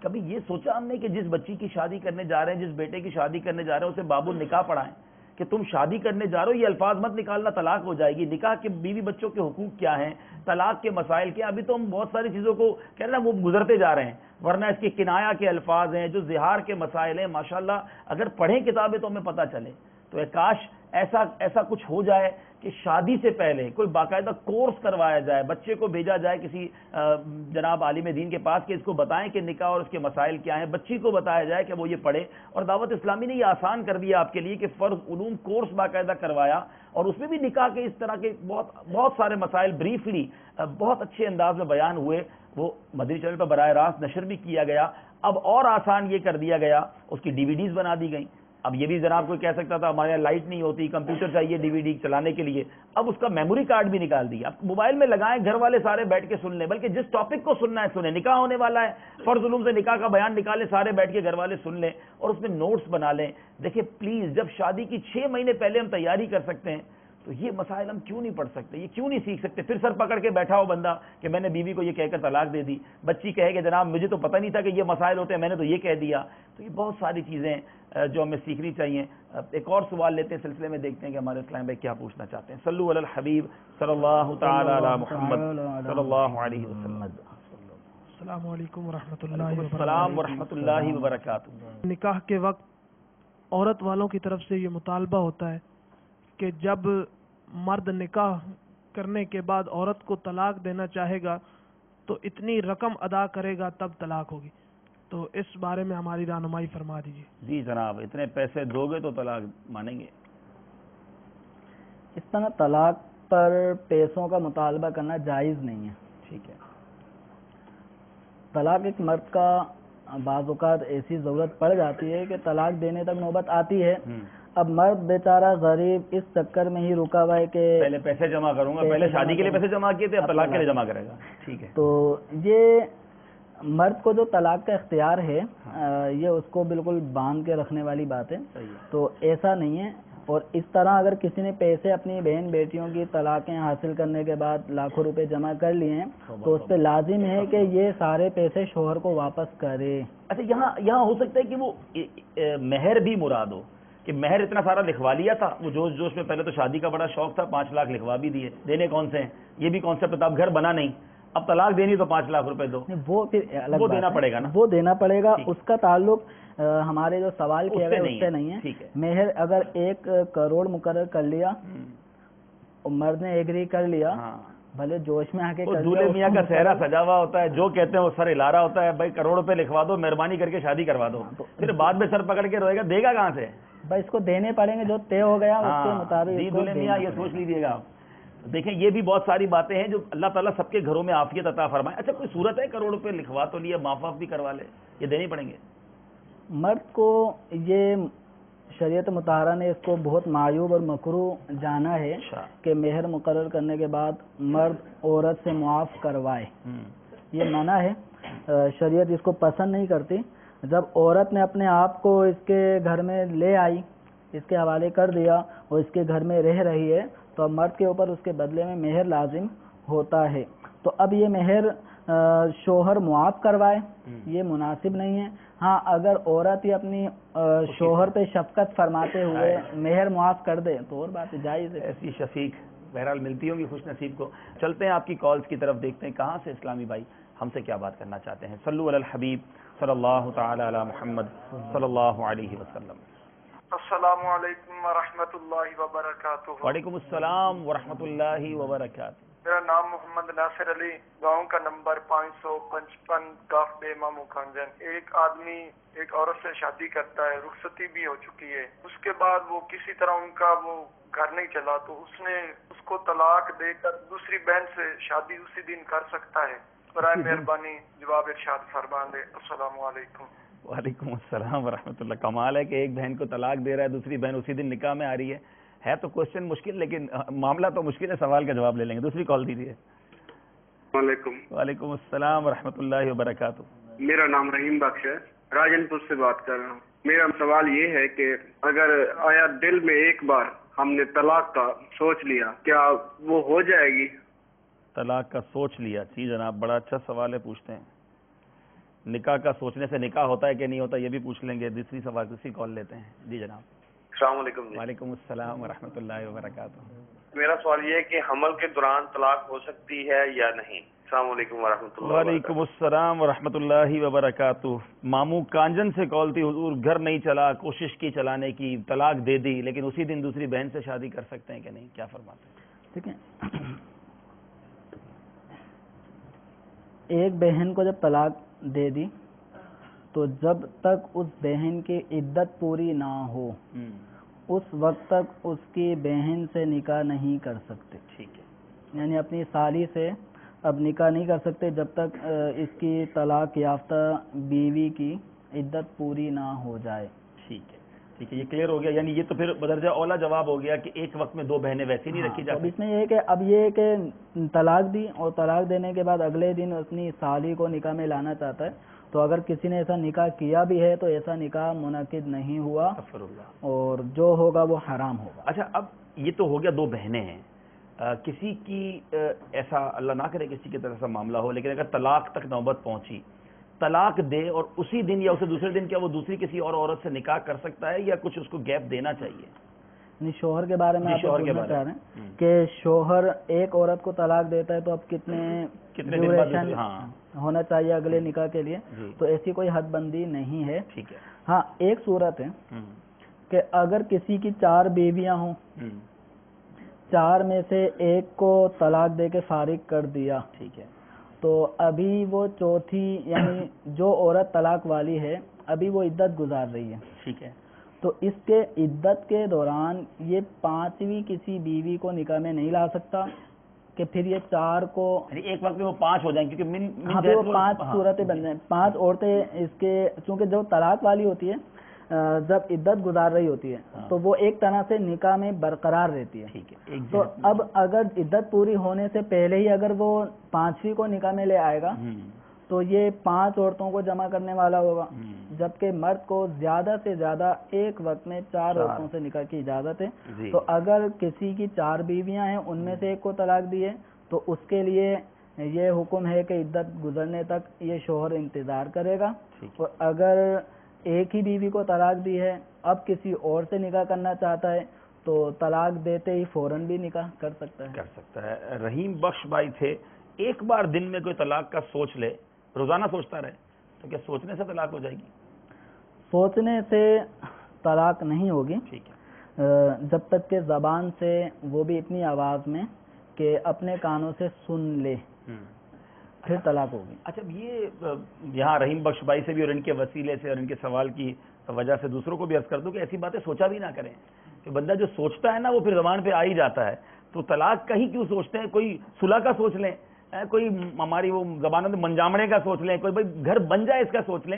کبھی یہ سوچا ہم نے کہ جس بچی کی شادی کرنے جا رہے ہیں، جس بیٹے کی شادی کرنے جا رہے ہیں، اسے باب النکاح پڑھائیں کہ تم شادی کرنے جا رہے ہو، یہ الفاظ مت نکالنا طلاق ہو جائے گی، نکاح کے بیوی بچوں کے حقوق کیا ہیں، طلاق کے مسائل کیا۔ ابھی تو ہم بہت ساری چیزوں کو کہہ رہے ہیں وہ گزرتے جا رہے ہیں، ورنہ اس کے کنایا کے الفاظ ہیں، جو زہار کے مسائل ہیں، ماشاءاللہ اگر پڑھیں کتابیں تو ہمیں پتہ چلے۔ تو کاش ایسا کچھ ہو جائے کہ شادی سے پہلے کوئی باقاعدہ کورس کروایا جائے، بچے کو بھیجا جائے کسی جناب عالم دین کے پاس کہ اس کو بتائیں کہ نکاح اور اس کے مسائل کیا ہیں، بچی کو بتایا جائے کہ وہ یہ پڑھے۔ اور دعوت اسلامی نے یہ آسان کر دیا آپ کے لیے کہ فرض علوم کورس باقاعدہ کروایا، اور اس میں بھی نکاح کے اس طرح کے بہت سارے مسائل بریفلی بہت اچھے انداز میں بیان ہوئے، وہ مدنی چینل پر براہ راست نشر بھی کیا گیا۔ اب اور آسان یہ کر دیا گیا، اس کی ڈی وی ڈیز بنا دی گئیں۔ اب یہ بھی جناب کوئی کہہ سکتا تھا ہمارے یہاں لائٹ نہیں ہوتی، کمپیوٹر چاہیے ڈی وی ڈی چلانے کے لیے، اب اس کا میموری کارڈ بھی نکال دیا۔ اب موبائل میں لگائیں، گھر والے سارے بیٹھ کے سن لیں، بلکہ جس ٹاپک کو سننا ہے سنیں۔ نکاح ہونے والا ہے، فرض علوم سے نکاح کا بیان نکالیں، سارے بیٹھ کے گھر والے سن لیں اور اس میں نوٹس بنا لیں۔ دیکھیں پلیز، جب شادی کی 6 مہینے پہلے ہم تیاری کر سکتے ہیں تو یہ مسائل ہم کیوں نہیں پڑھ سکتے، یہ کیوں نہیں سیکھ سکتے؟ پھر سر پکڑ کے بیٹھا ہو بندہ کہ میں نے بیوی کو یہ کہہ کر طلاق دے دی، بچی کہے کہ جناب مجھے تو پتہ نہیں تھا کہ یہ مسائل ہوتے ہیں، میں نے تو یہ کہہ دیا۔ تو یہ بہت ساری چیزیں جو ہمیں سیکھنی چاہیے۔ ایک اور سوال لیتے ہیں سلسلے میں، دیکھتے ہیں کہ ہمارے اسلام بھائی کیا پوچھنا چاہتے ہیں۔ صلو علی الحبیب صلی اللہ تعالی علی محمد صلی اللہ علیہ وسلم۔ السلام علیکم ورحمۃ اللہ وعلیکم السلام ورحمۃ اللہ وبرکاتہ۔ نکاح کے وقت عورت والوں کی طرف سے یہ مطالبہ ہوتا ہے کہ جب مرد نکاح کرنے کے بعد عورت کو طلاق دینا چاہے گا تو اتنی رقم ادا کرے گا تب طلاق ہوگی، تو اس بارے میں ہماری رہنمائی فرما دیجیے۔ جی جناب، اتنے پیسے دو گے تو طلاق مانیں گے؟ اس طرح طلاق پر پیسوں کا مطالبہ کرنا جائز نہیں ہے۔ ٹھیک ہے۔ طلاق ایک مرد کا بعض اوقات ایسی ضرورت پڑ جاتی ہے کہ طلاق دینے تک نوبت آتی ہے، اب مرد بیچارہ غریب اس چکر میں ہی رکا ہوا ہے کہ پہلے پیسے جمع کروں گا، پہلے شادی کے لیے پیسے جمع کیے تھے، اب طلاق کے لیے جمع کرے گا۔ ٹھیک ہے۔ تو یہ مرد کو جو طلاق کا اختیار ہے یہ اس کو بالکل باندھ کے رکھنے والی بات ہے، تو ایسا نہیں ہے۔ اور اس طرح اگر کسی نے پیسے اپنی بہن بیٹیوں کی طلاقیں حاصل کرنے کے بعد لاکھوں روپے جمع کر لیے ہیں تو اس پہ لازم ہے کہ یہ سارے پیسے شوہر کو واپس کرے۔ اچھا، یہاں ہو سکتا ہے کہ وہ مہر بھی مراد ہو، کہ مہر اتنا سارا لکھوا لیا تھا، وہ جوش میں پہلے تو شادی کا بڑا شوق تھا، 5 لاکھ لکھوا بھی دیے، دینے کون سے ہیں؟ یہ بھی کانسیپٹ تھا، اب گھر بنا نہیں، اب طلاق دینی تو 5 لاکھ روپے دو، وہ پھر وہ دینا پڑے گا نا، وہ دینا پڑے گا۔ اس کا تعلق ہمارے جو سوال کیا گیا اس سے نہیں ہے۔ مہر اگر 1 کروڑ مقرر کر لیا اور مرد نے ایگری کر لیا، بھلے جوش میں آ کے دولہے میاں کا صحرا سجا ہوا ہوتا ہے، جو کہتے ہیں وہ سر ہلا رہا ہوتا ہے، بھائی کروڑ روپے لکھوا دو، مہربانی کر کے شادی کروا دو، پھر بعد میں سر پکڑ کے روئے گا، دے گا کہاں سے؟ بھائی اس کو دینے پڑیں گے، جو طے ہو گیا اس کے مطابق۔ جی دولہے میاں یہ سوچ لیجیے گا۔ دیکھیں یہ بھی بہت ساری باتیں ہیں جو اللہ تعالیٰ سب کے گھروں میں عافیت عطا فرمائے۔ اچھا کوئی صورت ہے کروڑ روپے لکھوا تو لیے، معاف بھی کروا لے، یہ دینے پڑیں گے؟ مرد کو یہ شریعت مطہرہ نے اس کو بہت معیوب اور مکروہ جانا ہے کہ مہر مقرر کرنے کے بعد مرد عورت سے معاف کروائے، یہ منع ہے، شریعت اس کو پسند نہیں کرتی۔ جب عورت نے اپنے آپ کو اس کے گھر میں لے آئی، اس کے حوالے کر دیا اور اس کے گھر میں رہ رہی ہے تو اب مرد کے اوپر اس کے بدلے میں مہر لازم ہوتا ہے، تو اب یہ مہر شوہر معاف کروائے یہ مناسب نہیں ہے۔ ہاں اگر عورت ہی اپنی شوہر پہ شفقت فرماتے ہوئے مہر معاف کر دے تو اور بات جائز ہے۔ ایسی شفیق بہرحال ملتی ہوں گی خوش نصیب کو۔ چلتے ہیں آپ کی کالز کی طرف، دیکھتے ہیں کہاں سے اسلامی بھائی ہم سے کیا بات کرنا چاہتے ہیں۔ صلو علی الحبیب صلی اللہ تعالی علی محمد صلی اللہ علیہ وسلم۔ السلام علیکم ورحمۃ اللہ وبرکاتہ۔ وعلیکم السلام ورحمۃ اللہ وبرکاتہ۔ میرا نام محمد ناصر علی، گاؤں کا نمبر 555 کاف بے مامو کھنجن۔ ایک آدمی ایک عورت سے شادی کرتا ہے، رخصتی بھی ہو چکی ہے، اس کے بعد وہ کسی طرح ان کا وہ گھر نہیں چلا تو اس نے اس کو طلاق دے کر دوسری بہن سے شادی اسی دن کر سکتا ہے؟ برائے مہربانی جواب ارشاد فرما دیں. السلام علیکم. وعلیکم السلام ورحمۃ اللہ. کمال ہے کہ ایک بہن کو طلاق دے رہا ہے, دوسری بہن اسی دن نکاح میں آ رہی ہے تو کوشچن مشکل, لیکن معاملہ تو مشکل ہے, سوال کا جواب لے لیں گے. دوسری کال دیجیے. وعلیکم. وعلیکم السلام ورحمۃ اللہ وبرکاتہ. میرا نام رحیم بخش ہے, راجن پور سے بات کر رہا ہوں. میرا سوال یہ ہے کہ اگر آیا دل میں ایک بار ہم نے طلاق کا سوچ لیا, کیا وہ ہو جائے گی؟ طلاق کا سوچ لیا, جی جناب بڑا اچھا سوال ہے, پوچھتے ہیں. نکاح کا سوچنے سے نکاح ہوتا ہے کہ نہیں ہوتا یہ بھی پوچھ لیں گے. دوسری کال لیتے ہیں. جی جناب. السلام علیکم. وعلیکم السلام ورحمۃ اللہ وبرکاتہ. میرا سوال یہ ہے کہ حمل کے دوران طلاق ہو سکتی ہے یا نہیں؟ السلام علیکم ورحمۃ اللہ. وعلیکم السلام ورحمۃ اللہ وبرکاتہ. ماموں کانجن سے کال تھی. حضور گھر نہیں چلا, کوشش کی چلانے کی, طلاق دے دی, لیکن اسی دن دوسری بہن سے شادی کر سکتے ہیں کہ نہیں, کیا فرماتے ہیں؟ ٹھیک ہے, ایک بہن کو جب طلاق دے دی تو جب تک اس بہن کی عدت پوری نہ ہو اس وقت تک اس کی بہن سے نکاح نہیں کر سکتے. ٹھیک ہے, یعنی اپنی سالی سے اب نکاح نہیں کر سکتے جب تک اس کی طلاق یافتہ بیوی کی عدت پوری نہ ہو جائے. ٹھیک ہے, ٹھیک ہے, یہ کلیئر ہو گیا. یعنی یہ تو پھر بدرجہ اولا جواب ہو گیا کہ ایک وقت میں دو بہنیں ویسی نہیں رکھی جا سکتی. اس میں یہ ہے کہ اب یہ ہے کہ طلاق دی اور طلاق دینے کے بعد اگلے دن اپنی سالی کو نکاح میں لانا چاہتا ہے, تو اگر کسی نے ایسا نکاح کیا بھی ہے تو ایسا نکاح منعقد نہیں ہوا اور جو ہوگا وہ حرام ہوگا. اچھا, اب یہ تو ہو گیا دو بہنیں ہیں, کسی کی ایسا اللہ نہ کرے کسی کی طرح سے معاملہ ہو, لیکن اگر طلاق تک نوبت پہنچی, طلاق دے اور اسی دن یا اسے دوسرے دن, کیا وہ دوسری کسی اور عورت سے نکاح کر سکتا ہے یا کچھ اس کو گیپ دینا چاہیے؟ نہیں, شوہر کے بارے میں آپ پوچھنا چاہ رہے ہیں کہ شوہر ایک عورت کو طلاق دیتا ہے تو اب کتنے ڈیوریشن ہونا چاہیے اگلے نکاح کے لیے, تو ایسی کوئی حد بندی نہیں ہے. ٹھیک ہے. ہاں, ایک صورت ہے کہ اگر کسی کی 4 بیویاں ہوں, 4 میں سے ایک کو طلاق دے کے فارغ کر دیا, ٹھیک ہے, تو ابھی وہ چوتھی یعنی جو عورت طلاق والی ہے ابھی وہ عدت گزار رہی ہے. ٹھیک ہے, تو اس کے عدت کے دوران یہ 5ویں کسی بیوی کو نکاح میں نہیں لا سکتا کہ پھر یہ 4 کو ایک وقت میں وہ 5 ہو جائیں, کیونکہ وہ 5 صورتیں بن جائیں. 5 عورتیں اس کے, چونکہ جو طلاق والی ہوتی ہے جب عدت گزار رہی ہوتی ہے تو وہ ایک طرح سے نکاح میں برقرار رہتی ہے. ٹھیک ہے, تو اب اگر عدت پوری ہونے سے پہلے ہی اگر وہ 5ویں کو نکاح میں لے آئے گا تو یہ 5 عورتوں کو جمع کرنے والا ہوگا, جبکہ مرد کو زیادہ سے زیادہ ایک وقت میں 4 عورتوں سے نکاح کی اجازت ہے. تو اگر کسی کی 4 بیویاں ہیں, ان میں سے ایک کو طلاق دی ہے تو اس کے لیے یہ حکم ہے کہ عدت گزرنے تک یہ شوہر انتظار کرے گا. اور اگر ایک ہی بیوی کو طلاق دی ہے, اب کسی اور سے نکاح کرنا چاہتا ہے تو طلاق دیتے ہی فوراً بھی نکاح کر سکتا ہے. رحیم بخش بھائی تھے, ایک بار دن میں کوئی طلاق کا سوچ لے, روزانہ سوچتا رہے, تو کیا سوچنے سے طلاق ہو جائے گی؟ سوچنے سے طلاق نہیں ہوگی. ٹھیک ہے, جب تک کہ زبان سے وہ بھی اتنی آواز میں کہ اپنے کانوں سے سن لے, پھر طلاق ہوگی. اچھا, یہ یہاں رحیم بخش بھائی سے بھی اور ان کے وسیلے سے اور ان کے سوال کی وجہ سے دوسروں کو بھی عرض کر دوں کہ ایسی باتیں سوچا بھی نہ کریں, کہ بندہ جو سوچتا ہے نا وہ پھر زبان پہ آ ہی جاتا ہے. تو طلاق کا ہی کیوں سوچتے ہیں, کوئی صلح کا سوچ لیں, کوئی ہماری وہ زبانوں میں منجامڑے کا سوچ لیں, کوئی بھائی گھر بن جائے اس کا سوچ لیں,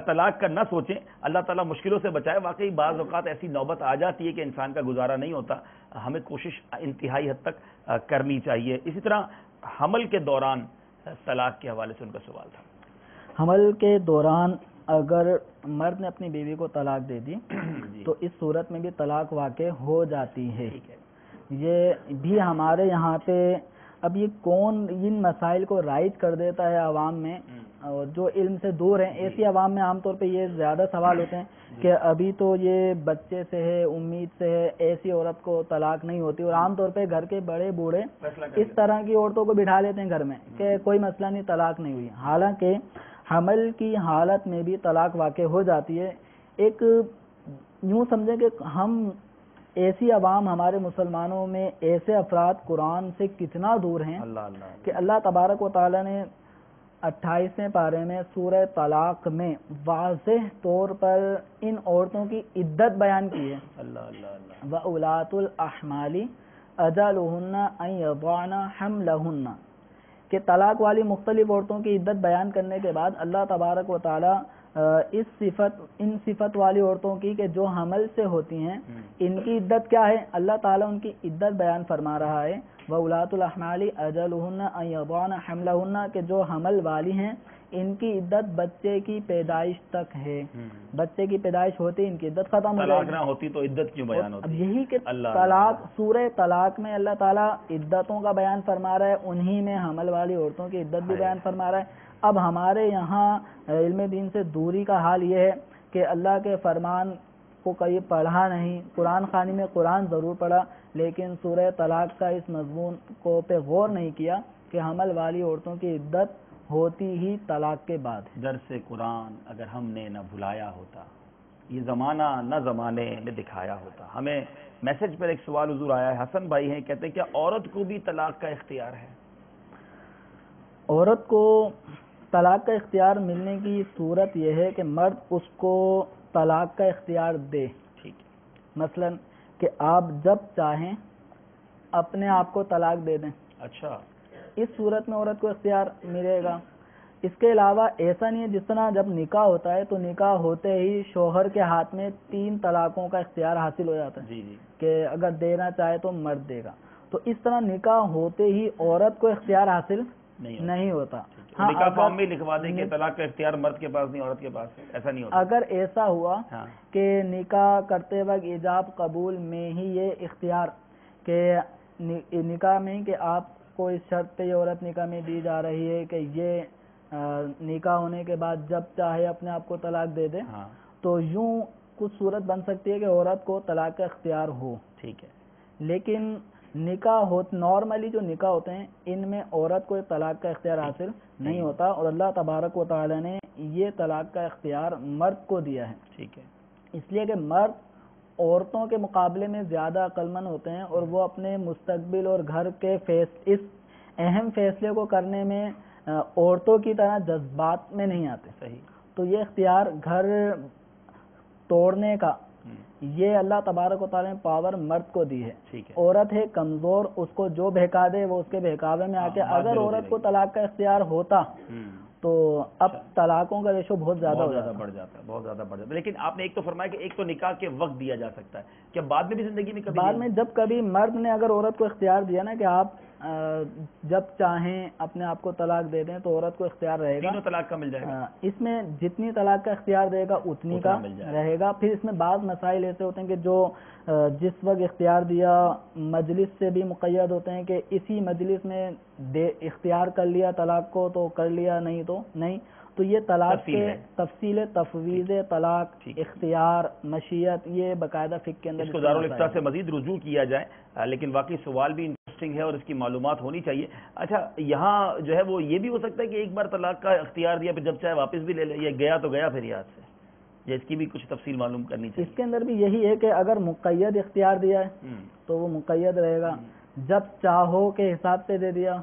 طلاق کا نہ سوچیں. اللہ تعالیٰ مشکلوں سے بچائے. واقعی بعض اوقات ایسی نوبت آ جاتی ہے کہ انسان کا گزارا نہیں ہوتا, ہمیں کوشش انتہائی حد تک کرنی چاہیے. اسی طرح حمل کے دوران طلاق کے حوالے سے ان کا سوال تھا. حمل کے دوران اگر مرد نے اپنی بیوی کو طلاق دے دی تو اس صورت میں بھی طلاق واقع ہو جاتی ہے. یہ بھی ہمارے یہاں پہ اب یہ کون ان مسائل کو رائج کر دیتا ہے عوام میں, اور جو علم سے دور ہیں ایسی عوام میں عام طور پہ یہ زیادہ سوال ہوتے ہیں کہ ابھی تو یہ بچے سے ہے, امید سے ہے, ایسی عورت کو طلاق نہیں ہوتی. اور عام طور پہ گھر کے بڑے بوڑھے اس طرح کی عورتوں کو بٹھا لیتے ہیں گھر میں کہ کوئی مسئلہ نہیں, طلاق نہیں ہوئی. حالانکہ حمل کی حالت میں بھی طلاق واقع ہو جاتی ہے. ایک یوں سمجھیں کہ ہم ایسی عوام, ہمارے مسلمانوں میں ایسے افراد قرآن سے کتنا دور ہیں کہ اللہ تبارک و تعالی نے 28ویں پارے میں سورہ طلاق میں واضح طور پر ان عورتوں کی عدت بیان کی ہے. وَأُولَاتُ الْأَحْمَالِ اجلہن ان یضعن حملہن، کہ طلاق والی مختلف عورتوں کی عدت بیان کرنے کے بعد اللہ تبارک و تعالی ان صفت والی عورتوں کی کہ جو حمل سے ہوتی ہیں ان کی عدت کیا ہے، اللہ تعالیٰ ان کی عدت بیان فرما رہا ہے وَأُولَاتُ الْأَحْمَالِ أَجَلُهُنَّ أَن يَضَعْنَ حَمْلَهُنَّ، کہ جو حمل والی ہیں ان کی عدت بچے کی پیدائش تک ہے، بچے کی پیدائش ہوتی ان کی عدت ختم ہو جائے طلاق نہ ہوتی تو عدت کیوں بیان ہوتی؟ اب یہی کہ طلاق سورہ طلاق میں اللہ تعالیٰ عدتوں کا بیان فرما رہا ہے، انہی میں حمل والی عورتوں کی عدت بھی بیان فرما رہا ہے۔ اب ہمارے یہاں علم دین سے دوری کا حال یہ ہے کہ اللہ کے فرمان کو کہیں پڑھا نہیں، قرآن خوانی میں قرآن ضرور پڑھا لیکن سورہ طلاق کا اس مضمون کو پہ غور نہیں کیا کہ حمل والی عورتوں کی عدت ہوتی ہی طلاق کے بعد ہے۔ درس قرآن اگر ہم نے نہ بھلایا ہوتا، یہ زمانہ نہ زمانے نے دکھایا ہوتا۔ ہمیں میسج پر ایک سوال حضور آیا ہے، حسن بھائی ہیں، کہتے ہیں کیا عورت کو بھی طلاق کا اختیار ہے؟ عورت کو طلاق کا اختیار ملنے کی صورت یہ ہے کہ مرد اس کو طلاق کا اختیار دے، مثلا کہ آپ جب چاہیں اپنے آپ کو طلاق دے دیں، اچھا، اس صورت میں عورت کو اختیار ملے گا۔ اس کے علاوہ ایسا نہیں ہے جس طرح جب نکاح ہوتا ہے تو نکاح ہوتے ہی شوہر کے ہاتھ میں 3 طلاقوں کا اختیار حاصل ہو جاتا ہے کہ اگر دینا چاہے تو مرد دے گا، تو اس طرح نکاح ہوتے ہی عورت کو اختیار حاصل نہیں ہوتا۔ نکاح فارم میں لکھوا دیں کہ طلاق کا اختیار مرد کے پاس نہیں عورت کے پاس ہے، ایسا نہیں ہوتا۔ اگر ایسا ہوا کہ نکاح کرتے وقت ایجاب قبول میں ہی یہ اختیار کہ نکاح میں کہ آپ کو اس شرط پہ یہ عورت نکاح میں دی جا رہی ہے کہ یہ نکاح ہونے کے بعد جب چاہے اپنے آپ کو طلاق دے دے، تو یوں کچھ صورت بن سکتی ہے کہ عورت کو طلاق کا اختیار ہو، ٹھیک ہے، لیکن نکاح نارملی جو نکاح ہوتے ہیں ان میں عورت کو طلاق کا اختیار حاصل نہیں ہوتا، اور اللہ تبارک و تعالی نے یہ طلاق کا اختیار مرد کو دیا ہے، ٹھیک ہے، اس لیے کہ مرد عورتوں کے مقابلے میں زیادہ عقل مند ہوتے ہیں اور وہ اپنے مستقبل اور گھر کے اس اہم فیصلے کو کرنے میں عورتوں کی طرح جذبات میں نہیں آتے، صحیح، تو یہ اختیار گھر توڑنے کا یہ اللہ تبارک و تعالی نے پاور مرد کو دی ہے، عورت ہے کمزور، اس کو جو بہکا دے وہ اس کے بہکاوے میں آ کے، اگر عورت کو طلاق کا اختیار ہوتا تو اب طلاقوں کا ریشو بہت زیادہ بڑھ جاتا ہے، بہت زیادہ بڑھ جاتا ہے۔ لیکن آپ نے ایک تو فرمایا کہ ایک تو نکاح کے وقت دیا جا سکتا ہے، کیا بعد میں بھی زندگی میں بعد میں جب کبھی مرد نے اگر عورت کو اختیار دیا نا کہ آپ جب چاہیں اپنے آپ کو طلاق دے دیں تو عورت کو اختیار رہے گا، تینوں طلاق کا مل جائے گا، اس میں جتنی طلاق کا اختیار دے گا اتنی کا رہے گا۔ پھر اس میں بعض مسائل ایسے ہوتے ہیں کہ جو جس وقت اختیار دیا مجلس سے بھی مقید ہوتے ہیں کہ اسی مجلس میں اختیار کر لیا طلاق کو تو کر لیا، نہیں تو نہیں، تو یہ طلاق کے تفصیل تفویض طلاق، اختیار، مشیت، یہ باقاعدہ فقہ کے اندر اس کو دارالفتہ سے مزید رجوع کیا جائے، لیکن واقعی سوال بھی انٹرسٹنگ ہے اور اس کی معلومات ہونی چاہیے۔ اچھا، یہاں جو ہے وہ یہ بھی ہو سکتا ہے کہ ایک بار طلاق کا اختیار دیا پھر جب چاہے واپس بھی لے لے، یہ گیا تو گیا پھر یاد سے، یا اس کی بھی کچھ تفصیل معلوم کرنی چاہیے؟ اس کے اندر بھی یہی ہے کہ اگر مقید اختیار دیا ہے تو وہ مقید رہے گا، جب چاہو کے حساب سے دے دیا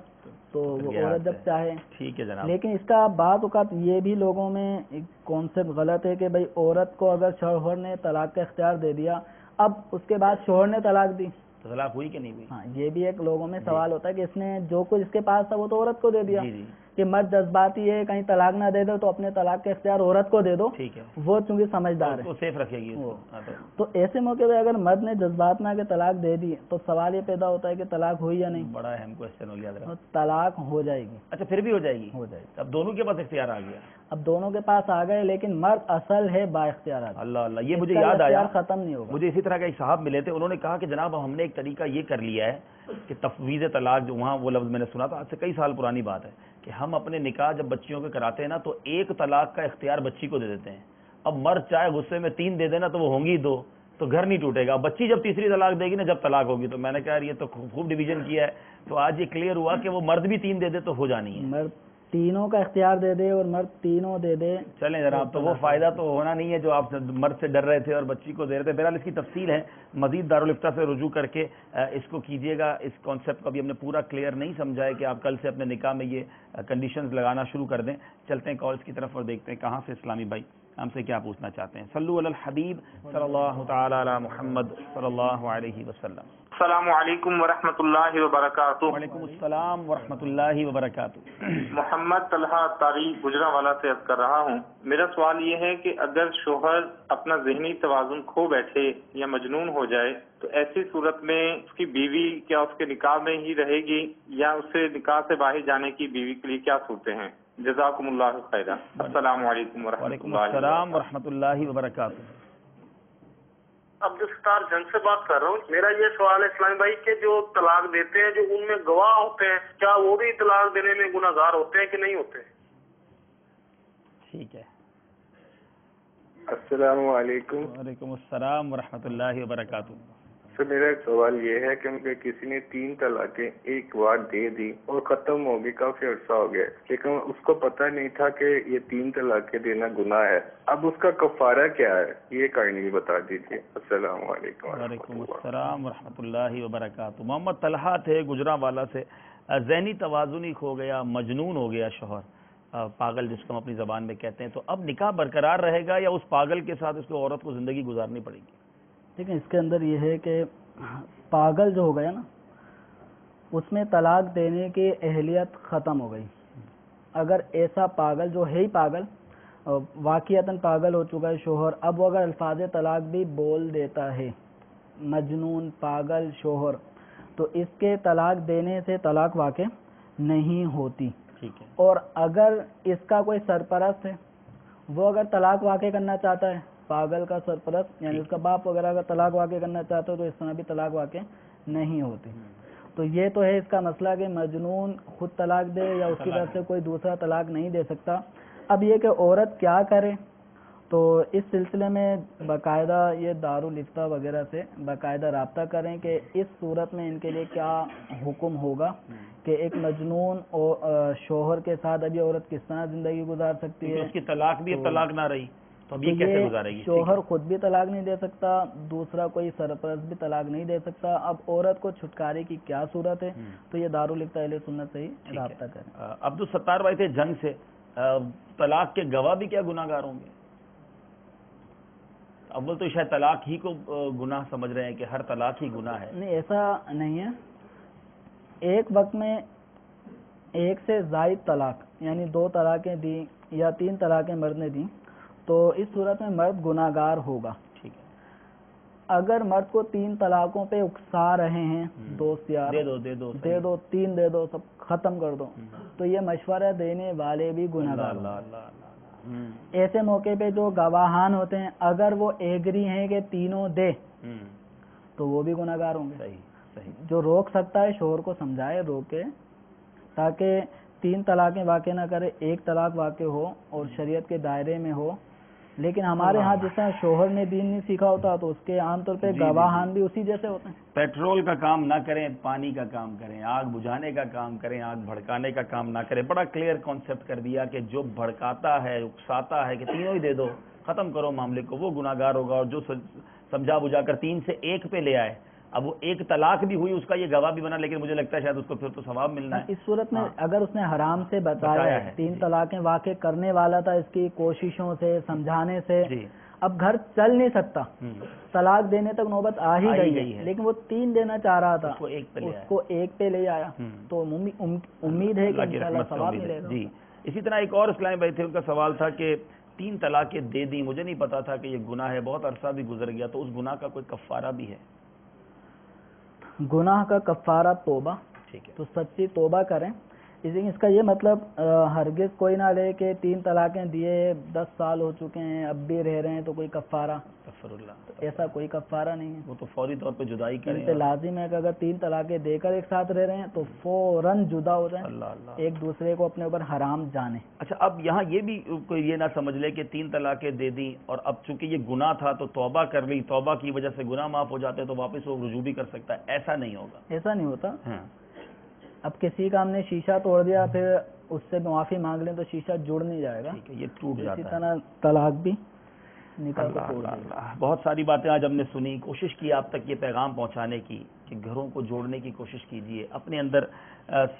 تو وہ عورت جب چاہے، ٹھیک ہے جناب۔ لیکن اس کا بعض اوقات یہ بھی لوگوں میں ایک کانسیپٹ غلط ہے کہ بھئی عورت کو اگر شوہر نے طلاق کا اختیار دے دیا، اب اس کے بعد شوہر نے طلاق دی تو طلاق ہوئی کہ نہیں ہوئی؟ ہاں، یہ بھی ایک لوگوں میں سوال ہوتا ہے کہ اس نے جو کچھ اس کے پاس تھا وہ تو عورت کو دے دیا، کہ مرد جذباتی ہے کہیں طلاق نہ دے دو تو اپنے طلاق کا اختیار عورت کو دے دو، ٹھیک ہے، وہ چونکہ سمجھدار ہے سیف رکھے گی، تو ایسے موقع پہ اگر مرد نے جذبات میں آ کے طلاق دے دی تو سوال یہ پیدا ہوتا ہے کہ طلاق ہوئی یا نہیں؟ بڑا اہم کوسچن ہو گیا، طلاق ہو جائے گی۔ اچھا، پھر بھی ہو جائے گی؟ ہو جائے گی، اب دونوں کے پاس اختیار آ گیا، اب دونوں کے پاس آ گئے، لیکن مرد اصل ہے با اختیارات۔ اللہ اللہ، یہ مجھے یاد آیا، ختم نہیں ہوگا۔ مجھے اسی طرح کا ایک صاحب ملے تھے، انہوں نے کہا کہ جناب ہم نے ایک طریقہ یہ کر لیا ہے کہ تفویض طلاق، جو وہاں وہ لفظ میں نے سنا تھا، آج سے کئی سال پرانی بات ہے، کہ ہم اپنے نکاح جب بچیوں کے کراتے ہیں نا تو ایک طلاق کا اختیار بچی کو دے دیتے ہیں، اب مرد چاہے غصے میں 3 دے دینا تو وہ ہوں گی 2، تو گھر نہیں ٹوٹے گا، بچی جب تیسری طلاق دے گی نا جب طلاق ہوگی، تو میں نے کہا یہ تو خوب ڈویژن کیا ہے، تو آج یہ کلیئر ہوا کہ وہ مرد بھی 3 دے دے تو ہو جانی ہے، مرد تینوں کا اختیار دے دے اور مرد تینوں دے دے، چلیں جناب، تو وہ فائدہ تو ہونا نہیں ہے جو آپ مرد سے ڈر رہے تھے اور بچی کو دے رہے تھے۔ بہرحال اس کی تفصیل ہے، مزید دارالفتہ سے رجوع کر کے اس کو کیجیے گا، اس کانسیپٹ کو ابھی ہم نے پورا کلیئر نہیں سمجھا ہے کہ آپ کل سے اپنے نکاح میں یہ کنڈیشنز لگانا شروع کر دیں۔ چلتے ہیں کالز کی طرف اور دیکھتے ہیں کہاں سے اسلامی بھائی ہم سے کیا پوچھنا چاہتے ہیں۔ صلو علی الحبیب صلی اللہ تعالی علی محمد صلی اللہ علیہ وسلم۔ السلام علیکم ورحمۃ اللہ وبرکاتہ۔ وعلیکم السلام ورحمۃ اللہ وبرکاتہ۔ محمد طلحہ تاری گجرانوالہ سے عرض کر رہا ہوں، میرا سوال یہ ہے کہ اگر شوہر اپنا ذہنی توازن کھو بیٹھے یا مجنون ہو جائے تو ایسی صورت میں اس کی بیوی کیا اس کے نکاح میں ہی رہے گی یا اسے نکاح سے باہر جانے کی بیوی کے لیے کیا صورتیں ہیں؟ جزاکم اللہ خیرہ۔ السلام علیکم ورحمۃ وعلیکم اللہ السلام ورحمۃ اللہ وبرکاتہ۔ عبدالستار جنگ سے بات کر رہا ہوں۔ میرا یہ سوال ہے اسلامی بھائی کہ جو طلاق دیتے ہیں جو ان میں گواہ ہوتے ہیں، کیا وہ بھی طلاق دینے میں گناہ گار ہوتے ہیں کہ نہیں ہوتے؟ ٹھیک ہے۔ السلام علیکم۔ وعلیکم السلام ورحمۃ اللہ وبرکاتہ۔ سر میرا ایک سوال یہ ہے کہ مجھے کسی نے 3 طلاقیں ایک بار دے دی اور ختم ہو گئی، کافی عرصہ ہو گیا، لیکن اس کو پتہ نہیں تھا کہ یہ 3 طلاقیں دینا گناہ ہے، اب اس کا کفارہ کیا ہے یہ کائنڈلی بتا دیجیے۔ السلام علیکم۔ وعلیکم السلام ورحمۃ اللہ وبرکاتہ۔ محمد طلحہ تھے گجرانوالہ سے، ذہنی توازن ہی کھو گیا، مجنون ہو گیا شوہر، پاگل جس کو ہم اپنی زبان میں کہتے ہیں، تو اب نکاح برقرار رہے گا یا اس پاگل کے ساتھ اس کو عورت کو زندگی گزارنی پڑے گی؟ لیکن اس کے اندر یہ ہے کہ پاگل جو ہو گیا نا، اس میں طلاق دینے کی اہلیت ختم ہو گئی۔ اگر ایسا پاگل جو ہے ہی پاگل، واقعتاً پاگل ہو چکا ہے شوہر، اب وہ اگر الفاظ طلاق بھی بول دیتا ہے، مجنون پاگل شوہر، تو اس کے طلاق دینے سے طلاق واقع نہیں ہوتی۔ ٹھیک ہے۔ اور اگر اس کا کوئی سرپرست ہے، وہ اگر طلاق واقع کرنا چاہتا ہے، پاگل کا سرپرست یعنی اس کا باپ وغیرہ اگر طلاق واقع کرنا چاہتا ہے تو اس طرح بھی طلاق واقع نہیں ہوتی۔ تو یہ تو ہے اس کا مسئلہ کہ مجنون خود طلاق دے یا اس کی طرف سے کوئی دوسرا طلاق نہیں دے سکتا۔ اب یہ کہ عورت کیا کرے، تو اس سلسلے میں باقاعدہ یہ دارالفتہ وغیرہ سے باقاعدہ رابطہ کریں کہ اس صورت میں ان کے لیے کیا حکم ہوگا کہ ایک مجنون اور شوہر کے ساتھ اب یہ عورت کس طرح زندگی گزار سکتی ہے۔ اس کی طلاق بھی اب طلاق نہ رہی تو اب یہ کیسے گزارے گی؟ شوہر خود بھی طلاق نہیں دے سکتا، دوسرا کوئی سرپرست بھی طلاق نہیں دے سکتا۔ اب عورت کو چھٹکارے کی کیا صورت ہے، تو یہ دارالفتہ اہل سنت سے ہی رابطہ کریں۔ عبدالستار بھائی تھے جنگ سے، طلاق کے گواہ بھی کیا گناہ گار ہوں گے؟ اول تو شاید طلاق ہی کو گناہ سمجھ رہے ہیں کہ ہر طلاق ہی گناہ ہے۔ نہیں، ایسا نہیں ہے۔ ایک وقت میں ایک سے زائد طلاق یعنی 2 طلاقیں دی یا 3 طلاقیں مرد نے دی تو اس صورت میں مرد گناہ گار ہوگا۔ ٹھیک ہے۔ اگر مرد کو 3 طلاقوں پہ اکسا رہے ہیں دوست یار، دے دو 3 دے دو، سب ختم کر دو، تو یہ مشورہ دینے والے بھی گناہ گار ہوں۔ ایسے موقع پہ جو گواہان ہوتے ہیں اگر وہ ایگری ہیں کہ تینوں دے تو وہ بھی گناہ گار ہوں گے۔ جو روک سکتا ہے شوہر کو سمجھائے، روکے، تاکہ 3 طلاقیں واقع نہ کرے، 1 طلاق واقع ہو اور شریعت کے دائرے میں ہو۔ لیکن ہمارے ہاں جس طرح شوہر نے دین نہیں سیکھا ہوتا تو اس کے عام طور پہ گواہان بھی اسی جیسے ہوتے ہیں۔ پیٹرول کا کام نہ کریں، پانی کا کام کریں، آگ بجھانے کا کام کریں، آگ بھڑکانے کا کام نہ کریں۔ بڑا کلیئر کانسیپٹ کر دیا کہ جو بھڑکاتا ہے، اکساتا ہے کہ تینوں ہی دے دو، ختم کرو معاملے کو، وہ گناہ گار ہوگا، اور جو سمجھا بجھا کر 3 سے 1 پہ لے آئے، اب وہ 1 طلاق بھی ہوئی، اس کا یہ گواہ بھی بنا، لیکن مجھے لگتا ہے شاید اس کو پھر تو ثواب ملنا ہے۔ اس صورت میں اگر اس نے حرام سے بچایا ہے، 3 طلاقیں واقع کرنے والا تھا اس کی کوششوں سے، سمجھانے سے، اب گھر چل نہیں سکتا، طلاق دینے تک نوبت آ ہی گئی ہے، لیکن وہ 3 دینا چاہ رہا تھا، اس کو 1 پہ لے آیا، تو امید ہے کہ انشاءاللہ ثواب ملے گا۔ جی اسی طرح ایک اور اسلامی بھائی تھے، ان کا سوال تھا کہ 3 طلاقیں دے دی، مجھے نہیں پتا تھا کہ یہ گناہ ہے، بہت عرصہ بھی گزر گیا، تو اس گناہ کا کوئی کفارہ بھی ہے؟ گناہ کا کفارہ توبہ، تو سچی توبہ کریں۔ اس کا یہ مطلب ہرگز کوئی نہ لے کہ 3 طلاقیں دیے، 10 سال ہو چکے ہیں، اب بھی رہ رہے ہیں تو کوئی کفارہ، ایسا کوئی کفارہ نہیں ہے۔ وہ تو فوری طور پہ جدائی کریں، ان پہ لازم ہے کہ اگر 3 طلاقیں دے کر ایک ساتھ رہ رہے ہیں تو فوراً جدا ہو جائیں، ایک دوسرے کو اپنے اوپر حرام جانیں۔ اچھا، اب یہاں یہ بھی کوئی یہ نہ سمجھ لے کہ 3 طلاقیں دے دی اور اب چونکہ یہ گناہ تھا تو توبہ کر لی، توبہ کی وجہ سے گناہ معاف ہو جاتے تو واپس وہ رجوع بھی کر سکتا ہے، ایسا نہیں ہوگا۔ ایسا نہیں ہوتا۔ اب کسی کا ہم نے شیشہ توڑ دیا، پھر اس سے معافی مانگ لیں تو شیشہ جڑ نہیں جائے گا، یہ ٹوٹ جاتا ہے۔ اسی طرح طلاق بھی نکال کے توڑ بہت ساری باتیں آج ہم نے سنی، کوشش کی آپ تک یہ پیغام پہنچانے کی کہ گھروں کو جوڑنے کی کوشش کیجیے، اپنے اندر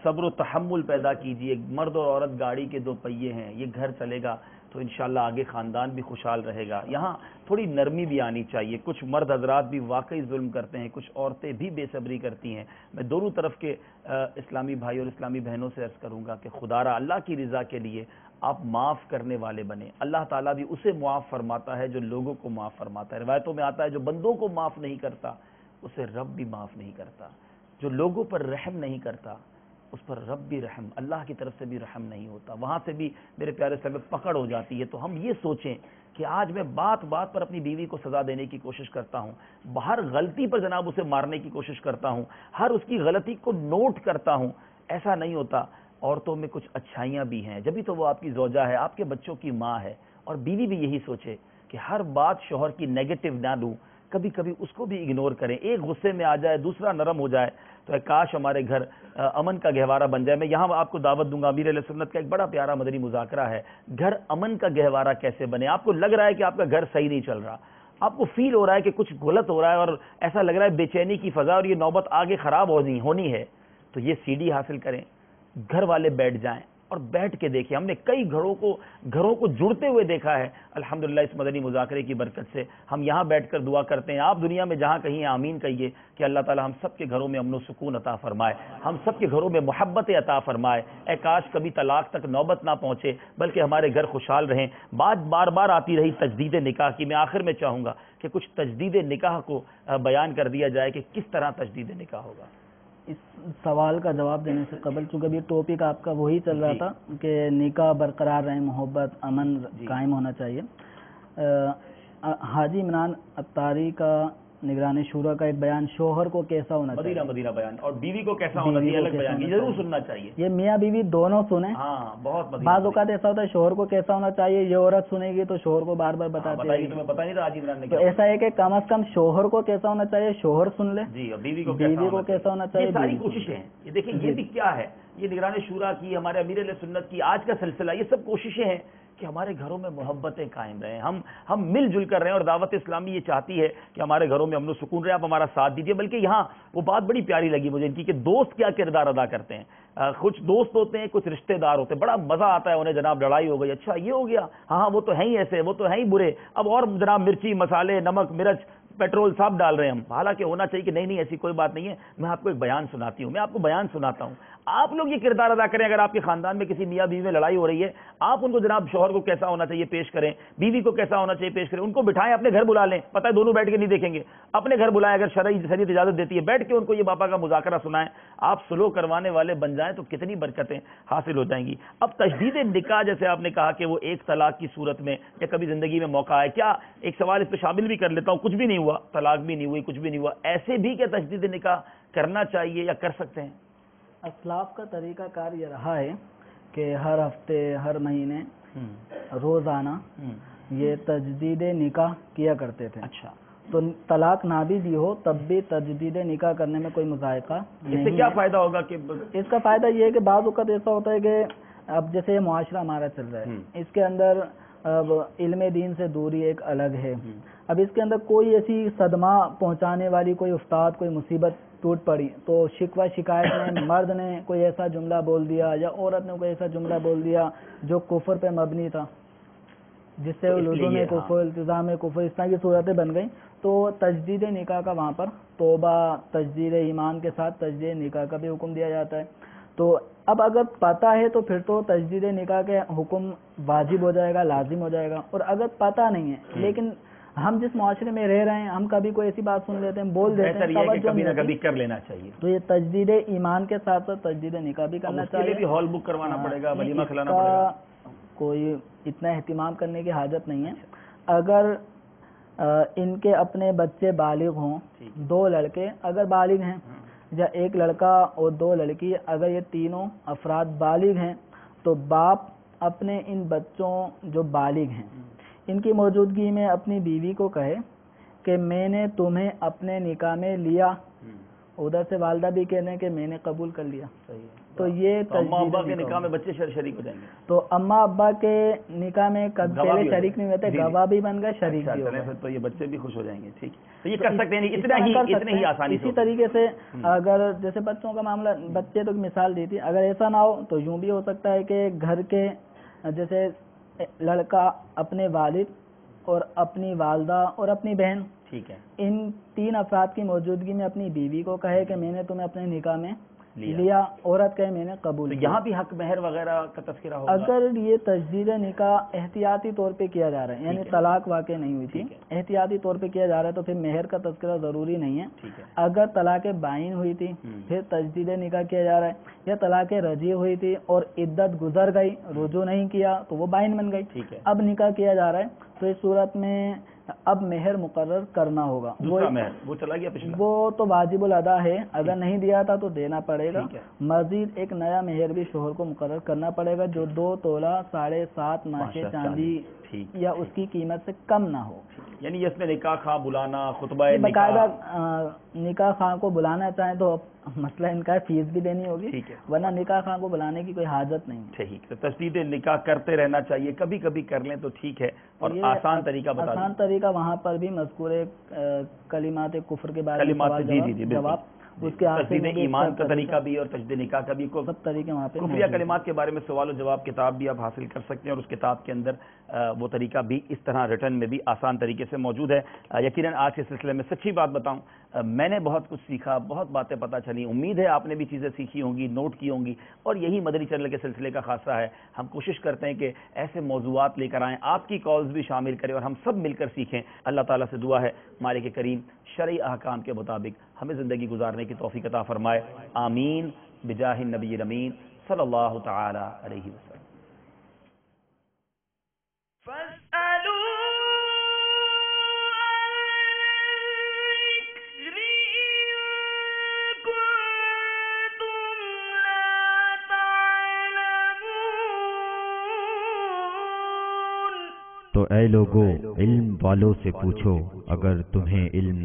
صبر و تحمل پیدا کیجیے۔ مرد اور عورت گاڑی کے 2 پہیے ہیں، یہ گھر چلے گا، تو انشاءاللہ آگے خاندان بھی خوشحال رہے گا. یہاں تھوڑی نرمی بھی آنی چاہیے. کچھ مرد حضرات بھی واقعی ظلم کرتے ہیں, کچھ عورتیں بھی بے صبری کرتی ہیں. میں دونوں طرف کے اسلامی بھائی اور اسلامی بہنوں سے عرض کروں گا کہ خدا را اللہ کی رضا کے لیے آپ معاف کرنے والے بنیں. اللہ تعالیٰ بھی اسے معاف فرماتا ہے جو لوگوں کو معاف فرماتا ہے. روایتوں میں آتا ہے جو بندوں کو معاف نہیں کرتا اسے رب بھی معاف نہیں کرتا. جو لوگوں پر رحم نہیں کرتا اس پر رب بھی رحم, اللہ کی طرف سے بھی رحم نہیں ہوتا. وہاں سے بھی میرے پیارے صاحب پکڑ ہو جاتی ہے. تو ہم یہ سوچیں کہ آج میں بات بات پر اپنی بیوی کو سزا دینے کی کوشش کرتا ہوں, ہر غلطی پر جناب اسے مارنے کی کوشش کرتا ہوں, ہر اس کی غلطی کو نوٹ کرتا ہوں. ایسا نہیں ہوتا. عورتوں میں کچھ اچھائیاں بھی ہیں, جبھی تو وہ آپ کی زوجہ ہے, آپ کے بچوں کی ماں ہے. اور بیوی بھی یہی سوچے کہ ہر بات شوہر کی نیگیٹو نہ دوں, کبھی کبھی اس کو بھی اگنور کریں. ایک غصے میں آ جائے دوسرا نرم ہو جائے تو کاش ہمارے گھر امن کا گہوارہ بن جائے. میں یہاں آپ کو دعوت دوں گا, امیر اہل سنت کا ایک بڑا پیارا مدنی مذاکرہ ہے, گھر امن کا گہوارہ کیسے بنے. آپ کو لگ رہا ہے کہ آپ کا گھر صحیح نہیں چل رہا, آپ کو فیل ہو رہا ہے کہ کچھ غلط ہو رہا ہے اور ایسا لگ رہا ہے بے چینی کی فضا اور یہ نوبت آگے خراب ہونی ہے, تو یہ سی ڈی حاصل کریں, گھر والے بیٹھ جائیں اور بیٹھ کے دیکھیں. ہم نے کئی گھروں کو جڑتے ہوئے دیکھا ہے الحمدللہ. اس مدنی مذاکرے کی برکت سے ہم یہاں بیٹھ کر دعا کرتے ہیں. آپ دنیا میں جہاں کہیں آمین کہیے کہ اللہ تعالی ہم سب کے گھروں میں امن و سکون عطا فرمائے, ہم سب کے گھروں میں محبت عطا فرمائے. اے کاش کبھی طلاق تک نوبت نہ پہنچے بلکہ ہمارے گھر خوشحال رہیں. بات بار بار آتی رہی تجدید نکاح کی. میں آخر میں چاہوں گا کہ کچھ تجدید نکاح کو بیان کر دیا جائے کہ کس طرح تجدید نکاح ہوگا. اس سوال کا جواب دینے سے قبل چونکہ ابھی ٹاپک آپ کا وہی چل رہا تھا کہ نکاح برقرار رہے, محبت امن قائم ہونا چاہیے. حاجی عمران اتاری کا نگران شورا کا ایک بیان, شوہر کو کیسا ہونا چاہیے, مدینہ بیان, اور بیوی کو کیسا ہونا چاہیے الگ بیان, یہ ضرور سننا چاہیے. یہ میاں بیوی دونوں سنیں. ہاں بہت. بعض اوقات ایسا ہوتا ہے شوہر کو کیسا ہونا چاہیے یہ عورت سنے گی تو شوہر کو بار بار بتاتی ہے. تمہیں پتہ نہیں تھا حاجی عمران نے تو ایسا ہے کہ کم از کم شوہر کو کیسا ہونا چاہیے شوہر سن لے, جی, بیوی کو کیسا ہونا چاہیے. ساری کوششیں ہیں. یہ دیکھیں یہ بھی کیا ہے, یہ نگران شورا کی, ہمارے امیر اہل سنت کی آج کا سلسلہ, یہ سب کوششیں ہیں کہ ہمارے گھروں میں محبتیں قائم رہیں, ہم مل جل کر رہیں. اور دعوت اسلامی یہ چاہتی ہے کہ ہمارے گھروں میں امن و سکون رہے. آپ ہمارا ساتھ دیجیے. بلکہ یہاں وہ بات بڑی پیاری لگی مجھے ان کی کہ دوست کیا کردار ادا کرتے ہیں. کچھ دوست ہوتے ہیں, کچھ رشتہ دار ہوتے ہیں, بڑا مزہ آتا ہے انہیں, جناب لڑائی ہو گئی, اچھا یہ ہو گیا, ہاں وہ تو ہیں ہی ایسے, وہ تو ہیں ہی برے, اب اور جناب مرچی مسالے نمک مرچ پیٹرول سب ڈال رہے ہیں ہم. حالانکہ ہونا چاہیے کہ نہیں ایسی کوئی بات نہیں ہے. میں آپ کو ایک بیان سناتی ہوں, میں آپ کو بیان سناتا ہوں. آپ لوگ یہ کردار ادا کریں. اگر آپ کے خاندان میں کسی میاں بیوی میں لڑائی ہو رہی ہے, آپ ان کو جناب شوہر کو کیسا ہونا چاہیے پیش کریں, بیوی کو کیسا ہونا چاہیے پیش کریں. ان کو بٹھائیں, اپنے گھر بلا لیں. پتہ ہے دونوں بیٹھ کے نہیں دیکھیں گے, اپنے گھر بلائیں. اگر شریعت اجازت دیتی ہے بیٹھ کے ان کو یہ باپا کا مذاکرہ سنائیں. آپ سلو کروانے والے بن جائیں تو کتنی برکتیں حاصل ہو جائیں گی. اب تجدید نکاح جیسے آپ نے کہا کہ وہ ایک طلاق کی صورت میں یا کبھی زندگی میں موقع ہے, کیا ایک سوال اس پہ شامل بھی کر لیتا ہوں, کچھ بھی نہیں ہوا, طلاق بھی نہیں ہوئی, کچھ بھی نہیں ہوا, ایسے بھی کیا تجدید نکاح کرنا چاہیے یا کر سکتے ہیں؟ اسلاف کا طریقہ کار یہ رہا ہے کہ ہر ہفتے ہر مہینے روزانہ یہ تجدید نکاح کیا کرتے تھے. اچھا, تو طلاق نہ بھی دی ہو تب بھی تجدید نکاح کرنے میں کوئی مذائقہ نہیں. اس سے کیا فائدہ ہوگا؟ کہ اس کا فائدہ یہ ہے کہ بعض اوقات ایسا ہوتا ہے کہ اب جیسے یہ معاشرہ ہمارا چل رہا ہے, اس کے اندر اب علم دین سے دوری ایک الگ ہے. اب اس کے اندر کوئی ایسی صدمہ پہنچانے والی کوئی افتاد, کوئی مصیبت ٹوٹ پڑی تو شکوہ شکایت میں مرد نے کوئی ایسا جملہ بول دیا یا عورت نے کوئی ایسا جملہ بول دیا جو کفر پہ مبنی تھا, جس سے لزوم کفر, التزام کفر, اس طرح کی صورتیں بن گئیں. تو تجدید نکاح کا وہاں پر توبہ, تجدید ایمان کے ساتھ تجدید نکاح کا بھی حکم دیا جاتا ہے. تو اب اگر پتہ ہے تو پھر تو تجدید نکاح کے حکم واجب ہو جائے گا, لازم ہو جائے گا. اور اگر پتہ نہیں ہے لیکن ہم جس معاشرے میں رہ رہے ہیں ہم کبھی کوئی ایسی بات سن لیتے ہیں, بول دیتے ہیں, کبھی نہ کبھی کر لینا چاہیے. تو یہ تجدید ایمان کے ساتھ ساتھ تجدید نکاح بھی کرنا چاہیے. اس کے لیے بھی ہال بک کروانا پڑے گا, ولیمہ کھلانا پڑے گا. کوئی اتنا اہتمام کرنے کی حاجت نہیں ہے. اگر ان کے اپنے بچے بالغ ہوں, 2 لڑکے اگر بالغ ہیں یا 1 لڑکا اور 2 لڑکی, اگر یہ تینوں افراد بالغ ہیں تو باپ اپنے ان بچوں جو بالغ ہیں ان کی موجودگی میں اپنی بیوی کو کہے کہ میں نے تمہیں اپنے نکاح میں لیا, ادھر سے والدہ بھی کہنے کہ میں نے قبول کر لیا. تو یہ اماں ابا کے نکاح میں بچے شریک ہو جائیں گے. تو اماں ابا کے نکاح میں پہلے شریک نہیں ہوتے, گواہ بھی بن گئے, شریک بھی ہو گئے, تو یہ بچے بھی خوش ہو جائیں گے. ٹھیک, تو یہ کر سکتے ہیں اتنا ہی آسانی. اسی طریقے سے اگر جیسے بچوں کا معاملہ, بچے تو مثال دی تھی, اگر ایسا نہ ہو تو یوں بھی ہو سکتا ہے کہ گھر کے جیسے لڑکا اپنے والد اور اپنی والدہ اور اپنی بہن، ٹھیک ہے، ان 3 افراد کی موجودگی میں اپنی بیوی کو کہے کہ میں نے تمہیں اپنے نکاح میں لیا، عورت کہے میں نے قبول کیا، یہاں بھی حق مہر وغیرہ کا تذکرہ ہوگا؟ اگر یہ تجدید نکاح احتیاطی طور پہ کیا جا رہا ہے، یعنی طلاق واقع نہیں ہوئی تھی، احتیاطی طور پہ کیا جا رہا ہے، تو پھر مہر کا تذکرہ ضروری نہیں ہے۔ اگر طلاق بائن ہوئی تھی پھر تجدید نکاح کیا جا رہا ہے، یا طلاق رجعی ہوئی تھی اور عدت گزر گئی، رجوع نہیں کیا تو وہ بائن بن گئی، اب نکاح کیا جا رہا ہے، تو اس صورت میں اب مہر مقرر کرنا ہوگا۔ وہ چلا گیا پچھلا، وہ تو واجب الادا ہے، اگر نہیں دیا تھا تو دینا پڑے گا۔ مزید ایک نیا مہر بھی شوہر کو مقرر کرنا پڑے گا جو 2 تولہ 7.5 ماشے چاندی یا اس کی قیمت سے کم نہ ہو۔ یعنی اس میں نکاح خواہ بلانا، خطبہ باقاعدہ نکاح خواہ کو بلانا چاہیں تو مسئلہ ان کا فیس بھی دینی ہوگی، ورنہ نکاح خواہ کو بلانے کی کوئی حاجت نہیں۔ ٹھیک، تو تجدید نکاح کرتے رہنا چاہیے، کبھی کبھی کر لیں تو ٹھیک ہے۔ اور آسان طریقہ بتا دیں۔ آسان طریقہ وہاں پر بھی مذکور کلمات کفر کے بارے میں جواب، اس کے تجدید ایمان کا طریقہ بھی اور تجدید نکاح کا بھی، سب طریقے وہاں پہ کفریہ کلمات کے بارے میں سوال و جواب کتاب بھی آپ حاصل کر سکتے ہیں، اور اس کتاب کے اندر وہ طریقہ بھی اس طرح ریٹن میں بھی آسان طریقے سے موجود ہے۔ یقیناً آج کے سلسلے میں سچی بات بتاؤں، میں نے بہت کچھ سیکھا، بہت باتیں پتہ چلی، امید ہے آپ نے بھی چیزیں سیکھی ہوں گی، نوٹ کی ہوں گی، اور یہی مدنی چینل کے سلسلے کا خاصہ ہے، ہم کوشش کرتے ہیں کہ ایسے موضوعات لے کر آئیں، آپ کی کالز بھی شامل کریں اور ہم سب مل کر سیکھیں۔ اللہ تعالیٰ سے دعا ہے مالک کریم شرعی احکام کے مطابق ہمیں زندگی گزارنے کی توفیق عطا فرمائے، آمین بجاہ النبی الامین صلی اللہ تعالی علیہ وسلم۔ تو اے لوگو علم والوں سے پوچھو اگر تمہیں علم